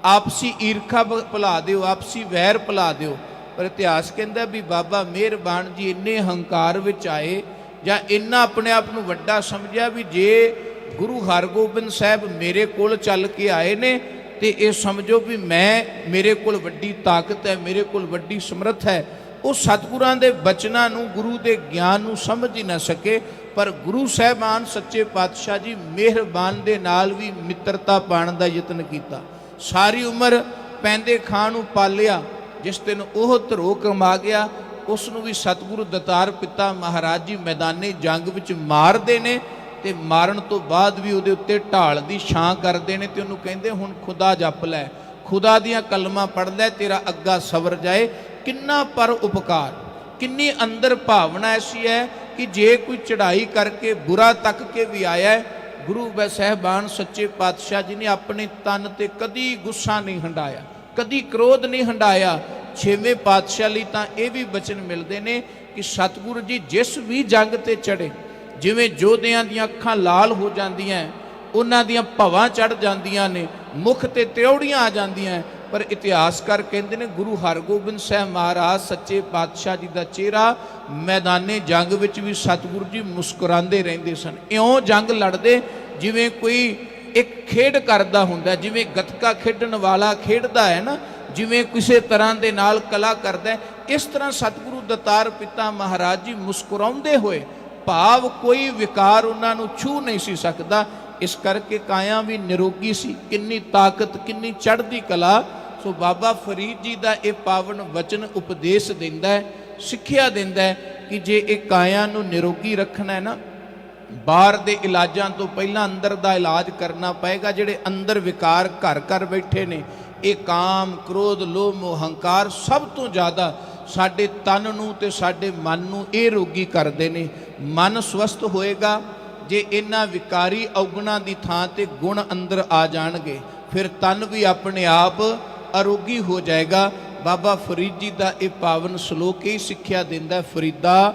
ਆਪਸੀ ਈਰਖਾ ਭੁਲਾ ਦਿਓ, ਆਪਸੀ ਵੈਰ ਭੁਲਾ ਦਿਓ। ਪਰ ਇਤਿਹਾਸ ਕਹਿੰਦਾ ਵੀ ਬਾਬਾ ਮਿਹਰਬਾਨ ਜੀ ਇੰਨੇ ਹੰਕਾਰ ਵਿੱਚ ਆਏ ਜਾਂ ਇੰਨਾ ਆਪਣੇ ਆਪ ਨੂੰ ਵੱਡਾ ਸਮਝਿਆ ਵੀ ਜੇ ਗੁਰੂ ਹਰਗੋਬਿੰਦ ਸਾਹਿਬ ਮੇਰੇ ਕੋਲ ਚੱਲ ਕੇ ਆਏ ਨੇ ਤੇ ਇਹ ਸਮਝੋ ਵੀ ਮੇਰੇ ਕੋਲ ਵੱਡੀ ਤਾਕਤ ਹੈ, ਮੇਰੇ ਕੋਲ ਵੱਡੀ ਸਮਰੱਥ ਹੈ। ਉਹ ਸਤਿਗੁਰਾਂ ਦੇ ਬਚਨਾਂ ਨੂੰ, ਗੁਰੂ ਦੇ ਗਿਆਨ ਨੂੰ ਸਮਝ ਹੀ ਨਾ ਸਕੇ। ਪਰ ਗੁਰੂ ਸਾਹਿਬਾਨ ਸੱਚੇ ਪਾਤਸ਼ਾਹ ਜੀ ਮਿਹਰਬਾਨ ਦੇ ਨਾਲ ਵੀ ਮਿੱਤਰਤਾ ਪਾਉਣ ਦਾ ਯਤਨ ਕੀਤਾ। ਸਾਰੀ ਉਮਰ ਪੈਂਦੇ ਖਾਂ ਨੂੰ ਪਾਲਿਆ। ਜਿਸ ਦਿਨ ਉਹ ਧਰੋ ਕਮਾ ਗਿਆ ਉਸ ਨੂੰ ਵੀ ਸਤਿਗੁਰੂ ਦਤਾਰ ਪਿਤਾ ਮਹਾਰਾਜ ਜੀ ਮੈਦਾਨੇ ਜੰਗ ਵਿੱਚ ਮਾਰਦੇ ਨੇ ਤੇ ਮਾਰਨ ਤੋਂ ਬਾਅਦ ਵੀ ਉਹਦੇ ਉੱਤੇ ਢਾਲ ਦੀ ਛਾਂ ਕਰਦੇ ਨੇ ਤੇ ਉਹਨੂੰ ਕਹਿੰਦੇ ਹੁਣ ਖੁਦਾ ਜਪ ਲੈ, ਖੁਦਾ ਦੀਆਂ ਕਲਮਾਂ ਪੜ੍ਹ ਲੈ, ਤੇਰਾ ਅੱਗਾ ਸਵਰ ਜਾਏ। ਕਿੰਨਾ ਪਰ ਉਪਕਾਰ, ਕਿੰਨੀ ਅੰਦਰ ਭਾਵਨਾ ਐਸੀ ਹੈ ਕਿ ਜੇ ਕੋਈ ਚੜ੍ਹਾਈ ਕਰਕੇ ਬੁਰਾ ਤੱਕ ਕੇ ਵੀ ਆਇਆ ਹੈ, ਗੁਰੂ ਸਾਹਿਬਾਨ ਸੱਚੇ ਪਾਤਸ਼ਾਹ ਜੀ ਨੇ ਆਪਣੇ ਤਨ ਤੇ ਕਦੀ ਗੁੱਸਾ ਨਹੀਂ ਹੰਡਾਇਆ, ਕਦੀ ਕ੍ਰੋਧ ਨਹੀਂ ਹੰਡਾਇਆ। 6ਵੇਂ ਪਾਤਸ਼ਾਹ ਲਈ ਤਾਂ ਇਹ ਵੀ ਬਚਨ ਮਿਲਦੇ ਨੇ ਕਿ ਸਤਿਗੁਰੂ ਜੀ ਜਿਸ ਵੀ ਜੰਗ ਤੇ ਚੜ੍ਹੇ, ਜਿਵੇਂ ਯੋਧਿਆਂ ਦੀਆਂ ਅੱਖਾਂ ਲਾਲ ਹੋ ਜਾਂਦੀਆਂ, ਉਹਨਾਂ ਦੀਆਂ ਭਵਾਂ ਚੜ੍ਹ ਜਾਂਦੀਆਂ ਨੇ, ਮੁਖ ਤੇ ਤਿਉੜੀਆਂ ਆ ਜਾਂਦੀਆਂ, ਪਰ ਇਤਿਹਾਸਕਾਰ ਕਹਿੰਦੇ ਨੇ ਗੁਰੂ ਹਰਗੋਬਿੰਦ ਸਾਹਿਬ ਮਹਾਰਾਜ ਸੱਚੇ ਪਾਤਸ਼ਾਹ ਜੀ ਦਾ ਚਿਹਰਾ ਮੈਦਾਨੇ ਜੰਗ ਵਿੱਚ ਵੀ ਸਤਿਗੁਰੂ ਜੀ ਮੁਸਕਰਾਉਂਦੇ ਰਹਿੰਦੇ ਸਨ। ਇਉਂ ਜੰਗ ਲੜਦੇ ਜਿਵੇਂ ਕੋਈ ਇੱਕ ਖੇਡ ਕਰਦਾ ਹੁੰਦਾ, ਜਿਵੇਂ ਗੱਤਕਾ ਖੇਡਣ ਵਾਲਾ ਖੇਡਦਾ ਹੈ ਨਾ, ਜਿਵੇਂ ਕਿਸੇ ਤਰ੍ਹਾਂ ਦੇ ਨਾਲ ਕਲਾ ਕਰਦਾ, ਇਸ ਤਰ੍ਹਾਂ ਸਤਿਗੁਰੂ ਦਤਾਰ ਪਿਤਾ ਮਹਾਰਾਜ ਜੀ ਮੁਸਕਰਾਉਂਦੇ ਹੋਏ, ਭਾਵ ਕੋਈ ਵਿਕਾਰ ਉਹਨਾਂ ਨੂੰ ਛੂਹ ਨਹੀਂ ਸੀ ਸਕਦਾ। ਇਸ ਕਰਕੇ ਕਾਇਆ ਵੀ ਨਿਰੋਗੀ ਸੀ। ਕਿੰਨੀ ਤਾਕਤ, ਕਿੰਨੀ ਚੜ੍ਹਦੀ ਕਲਾ। ਸੋ ਬਾਬਾ ਫਰੀਦ ਜੀ ਦਾ ਇਹ ਪਾਵਨ ਵਚਨ ਉਪਦੇਸ਼ ਦਿੰਦਾ ਹੈ, ਸਿੱਖਿਆ ਦਿੰਦਾ ਹੈ ਕਿ ਜੇ ਇਹ ਕਾਇਆ ਨੂੰ ਨਿਰੋਗੀ ਰੱਖਣਾ ਹੈ ਨਾ ਬਾਹਰ ਦੇ ਇਲਾਜਾਂ ਤੋਂ ਪਹਿਲਾਂ ਅੰਦਰ ਦਾ ਇਲਾਜ ਕਰਨਾ ਪਏਗਾ। ਜਿਹੜੇ ਅੰਦਰ ਵਿਕਾਰ ਘਰ ਘਰ ਬੈਠੇ ਨੇ, ਇਹ ਕਾਮ, ਕ੍ਰੋਧ, ਲੋਭ, ਮੋਹ, ਹੰਕਾਰ ਸਭ ਤੋਂ ਜ਼ਿਆਦਾ ਸਾਡੇ ਤਨ ਨੂੰ ਤੇ ਸਾਡੇ ਮਨ ਨੂੰ ਇਹ ਰੋਗੀ ਕਰਦੇ ਨੇ। ਮਨ ਸਵਸਥ ਹੋਏਗਾ ਜੇ ਇਹਨਾਂ ਵਿਕਾਰੀ ਔਗਣਾਂ ਦੀ ਥਾਂ ਤੇ ਗੁਣ ਅੰਦਰ ਆ ਜਾਣਗੇ, ਫਿਰ ਤਨ ਵੀ ਆਪਣੇ ਆਪ ਅਰੋਗੀ ਹੋ ਜਾਏਗਾ। ਬਾਬਾ ਫਰੀਦ ਜੀ ਦਾ ਇਹ ਪਾਵਨ ਸ਼ਲੋਕ ਹੀ ਸਿੱਖਿਆ ਦਿੰਦਾ, ਫਰੀਦਾ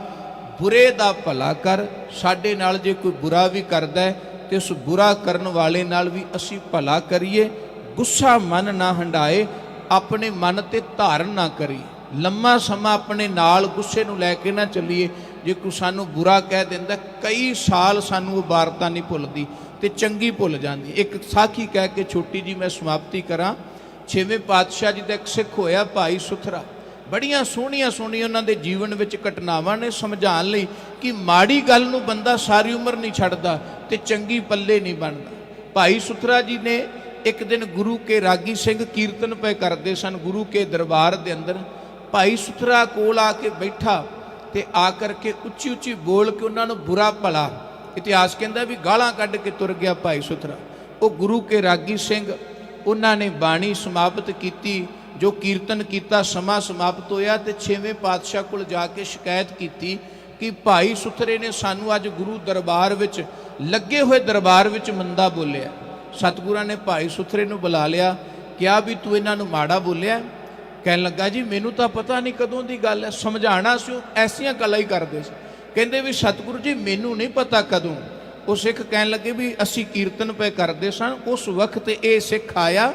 ਬੁਰੇ ਦਾ ਭਲਾ ਕਰ। ਸਾਡੇ ਨਾਲ ਜੇ ਕੋਈ ਬੁਰਾ ਵੀ ਕਰਦਾ ਹੈ ਤੇ ਉਸ ਬੁਰਾ ਕਰਨ ਵਾਲੇ ਨਾਲ ਵੀ ਅਸੀਂ ਭਲਾ ਕਰੀਏ। ਗੁੱਸਾ ਮਨ ਨਾ ਹੰਡਾਏ, ਆਪਣੇ ਮਨ ਤੇ ਧਾਰਨ ਨਾ ਕਰੀ। ਲੰਮਾ ਸਮਾਂ ਆਪਣੇ ਨਾਲ ਗੁੱਸੇ ਨੂੰ ਲੈ ਕੇ ਨਾ ਚੱਲੀਏ। ਜੇ ਕੋਈ ਸਾਨੂੰ ਬੁਰਾ ਕਹਿ ਦਿੰਦਾ, ਕਈ ਸਾਲ ਸਾਨੂੰ ਉਹ ਵਾਰਤਾ ਨਹੀਂ ਭੁੱਲਦੀ ਤੇ ਚੰਗੀ ਭੁੱਲ ਜਾਂਦੀ। ਇੱਕ ਸਾਖੀ ਕਹਿ ਕੇ ਛੋਟੀ ਜੀ ਮੈਂ ਸਮਾਪਤੀ ਕਰਾਂ। 6ਵੇਂ ਪਾਤਸ਼ਾਹ ਜੀ ਦਾ ਇੱਕ ਸਿੱਖ ਹੋਇਆ ਭਾਈ ਸੁਥਰਾ। ਬੜੀਆਂ ਸੋਹਣੀਆਂ ਸੋਹਣੀਆਂ ਉਹਨਾਂ ਦੇ ਜੀਵਨ ਵਿੱਚ ਘਟਨਾਵਾਂ ਨੇ ਸਮਝਾਉਣ ਲਈ ਕਿ ਮਾੜੀ ਗੱਲ ਨੂੰ ਬੰਦਾ ਸਾਰੀ ਉਮਰ ਨਹੀਂ ਛੱਡਦਾ ਤੇ ਚੰਗੀ ਪੱਲੇ ਨਹੀਂ ਬਣਦਾ। ਭਾਈ ਸੁਥਰਾ ਜੀ ਨੇ ਇੱਕ ਦਿਨ ਗੁਰੂ ਕੇ ਰਾਗੀ ਸਿੰਘ ਕੀਰਤਨ ਪਏ ਕਰਦੇ ਸਨ ਗੁਰੂ ਕੇ ਦਰਬਾਰ ਦੇ ਅੰਦਰ। ਭਾਈ ਸੁਥਰਾ ਕੋਲ ਆ ਕੇ ਬੈਠਾ ਤੇ ਆ ਕਰਕੇ ਉੱਚੀ ਉੱਚੀ ਬੋਲ ਕੇ ਉਹਨਾਂ ਨੂੰ ਬੁਰਾ ਭਲਾ, ਇਤਿਹਾਸ ਕਹਿੰਦਾ ਵੀ ਗਾਲਾਂ ਕੱਢ ਕੇ ਤੁਰ ਗਿਆ ਭਾਈ ਸੁਥਰਾ। ਉਹ ਗੁਰੂ ਕੇ ਰਾਗੀ ਸਿੰਘ, ਉਹਨਾਂ ਨੇ ਬਾਣੀ ਸਮਾਪਤ ਕੀਤੀ। ਜੋ ਕੀਰਤਨ ਕੀਤਾ ਸਮਾਂ ਸਮਾਪਤ ਹੋਇਆ ਤੇ 6ਵੇਂ ਪਾਤਸ਼ਾਹ ਕੋਲ ਜਾ ਕੇ ਸ਼ਿਕਾਇਤ ਕੀਤੀ ਕਿ ਭਾਈ ਸੁਥਰੇ ਨੇ ਸਾਨੂੰ ਅੱਜ ਗੁਰੂ ਦਰਬਾਰ ਵਿੱਚ ਲੱਗੇ ਹੋਏ ਦਰਬਾਰ ਵਿੱਚ ਮੰਦਾ ਬੋਲਿਆ। ਸਤਿਗੁਰਾਂ ਨੇ ਭਾਈ ਸੁਥਰੇ ਨੂੰ ਬੁਲਾ ਲਿਆ, ਕਿਹਾ ਵੀ ਤੂੰ ਇਹਨਾਂ ਨੂੰ ਮਾੜਾ ਬੋਲਿਆ? ਕਹਿਣ ਲੱਗਾ ਜੀ ਮੈਨੂੰ ਤਾਂ ਪਤਾ ਨਹੀਂ ਕਦੋਂ ਦੀ ਗੱਲ ਹੈ, ਸਮਝਾਉਣਾ ਸੀ, ਉਹ ਐਸੀਆਂ ਗੱਲਾਂ ਹੀ ਕਰਦੇ ਸੀ। ਕਹਿੰਦੇ ਵੀ ਸਤਿਗੁਰੂ ਜੀ ਮੈਨੂੰ ਨਹੀਂ ਪਤਾ ਕਦੋਂ। ਉਹ ਸਿੱਖ ਕਹਿਣ ਲੱਗੇ ਵੀ ਅਸੀਂ ਕੀਰਤਨ ਪਏ ਕਰਦੇ ਸਨ, ਉਸ ਵਕਤ ਇਹ ਸਿੱਖ ਆਇਆ,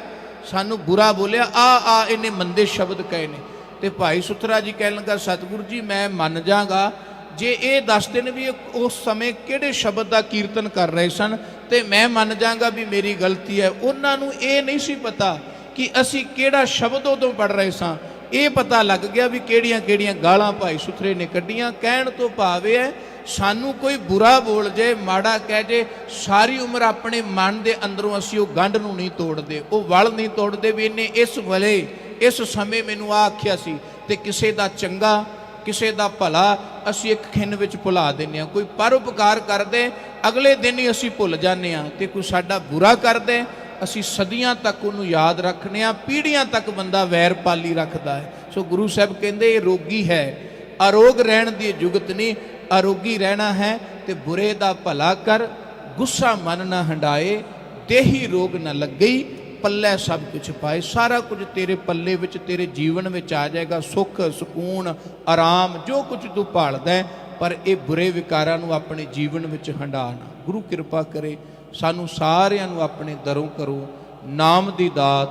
ਸਾਨੂੰ ਬੁਰਾ ਬੋਲਿਆ, ਆ ਇਹਨੇ ਮੰਦੇ ਸ਼ਬਦ ਕਹੇ ਨੇ। ਤੇ ਭਾਈ ਸੁਥਰਾ ਜੀ ਕਹਿਣ ਲੱਗਾ ਸਤਿਗੁਰੂ ਜੀ ਮੈਂ ਮੰਨ ਜਾਗਾ ਜੇ ਇਹ ਦੱਸਦੇ ਨੇ ਵੀ ਉਸ ਸਮੇਂ ਕਿਹੜੇ ਸ਼ਬਦ ਦਾ ਕੀਰਤਨ ਕਰ ਰਹੇ ਸਨ ਤੇ ਮੈਂ ਮੰਨ ਜਾਗਾ ਵੀ ਮੇਰੀ ਗਲਤੀ ਹੈ। ਉਹਨਾਂ ਨੂੰ ਇਹ ਨਹੀਂ ਸੀ ਪਤਾ ਕਿ ਅਸੀਂ ਕਿਹੜਾ ਸ਼ਬਦ ਉਦੋਂ ਪੜ੍ਹ ਰਹੇ ਸਾਂ। ਇਹ ਪਤਾ ਲੱਗ ਗਿਆ ਵੀ ਕਿਹੜੀਆਂ ਕਿਹੜੀਆਂ ਗਾਲਾਂ ਭਾਈ ਸੁਥਰੇ ਨੇ ਕੱਢੀਆਂ। ਕਹਿਣ ਤੋਂ ਭਾਵ ਇਹ ਹੈ ਸਾਨੂੰ ਕੋਈ ਬੁਰਾ ਬੋਲ ਜੇ, ਮਾੜਾ ਕਹਿ ਜੇ, ਸਾਰੀ ਉਮਰ ਆਪਣੇ ਮਨ ਦੇ ਅੰਦਰੋਂ ਅਸੀਂ ਉਹ ਗੰਢ ਨੂੰ ਨਹੀਂ ਤੋੜਦੇ, ਉਹ ਵਲ ਨਹੀਂ ਤੋੜਦੇ ਵੀ ਇਹਨੇ ਇਸ ਵੇਲੇ ਇਸ ਸਮੇਂ ਮੈਨੂੰ ਆ ਆਖਿਆ ਸੀ। ਤੇ ਕਿਸੇ ਦਾ ਚੰਗਾ ਕਿਸੇ ਦਾ ਭਲਾ ਅਸੀਂ ਇੱਕ ਖਿੰਨ ਵਿੱਚ ਭੁਲਾ ਦਿੰਦੇ ਹਾਂ। ਕੋਈ ਪਰਉਪਕਾਰ ਕਰਦੇ ਅਗਲੇ ਦਿਨ ਹੀ ਅਸੀਂ ਭੁੱਲ ਜਾਂਦੇ ਹਾਂ, ਤੇ ਕੋਈ ਸਾਡਾ ਬੁਰਾ ਕਰਦੇ ਅਸੀਂ ਸਦੀਆਂ ਤੱਕ ਉਹਨੂੰ ਯਾਦ ਰੱਖਦੇ ਹਾਂ, ਪੀੜ੍ਹੀਆਂ ਤੱਕ ਬੰਦਾ ਵੈਰ ਪਾਲੀ ਰੱਖਦਾ ਹੈ। ਸੋ ਗੁਰੂ ਸਾਹਿਬ ਕਹਿੰਦੇ ਇਹ ਰੋਗੀ ਹੈ, ਅਰੋਗ ਰਹਿਣ ਦੀ ਜੁਗਤ ਨਹੀਂ, ਅਰੋਗੀ ਰਹਿਣਾ ਹੈ। ਤੇ ਬੁਰੇ ਦਾ ਭਲਾ ਕਰ, ਗੁੱਸਾ ਮਨ ਨਾ ਹੰਡਾਏ, ਦੇਹੀ ਰੋਗ ਨਾ ਲੱਗਈ, ਪੱਲੇ ਸਭ ਕੁਝ ਪਾਏ। ਸਾਰਾ ਕੁਝ ਤੇਰੇ ਪੱਲੇ ਵਿੱਚ, ਤੇਰੇ ਜੀਵਨ ਵਿੱਚ ਆ ਜਾਏਗਾ। ਸੁੱਖ, ਸਕੂਨ, ਆਰਾਮ, ਜੋ ਕੁਝ ਤੂੰ ਭਾਲਦਾ ਹੈ। ਪਰ ਇਹ ਬੁਰੇ ਵਿਕਾਰਾਂ ਨੂੰ ਆਪਣੇ ਜੀਵਨ ਵਿੱਚ ਹੰਡਾ ਨਾ। ਗੁਰੂ ਕਿਰਪਾ ਕਰੇ ਸਾਨੂੰ ਸਾਰਿਆਂ ਨੂੰ ਆਪਣੇ ਦਰੋਂ ਕਰੋ। ਨਾਮ ਦੀ ਦਾਤ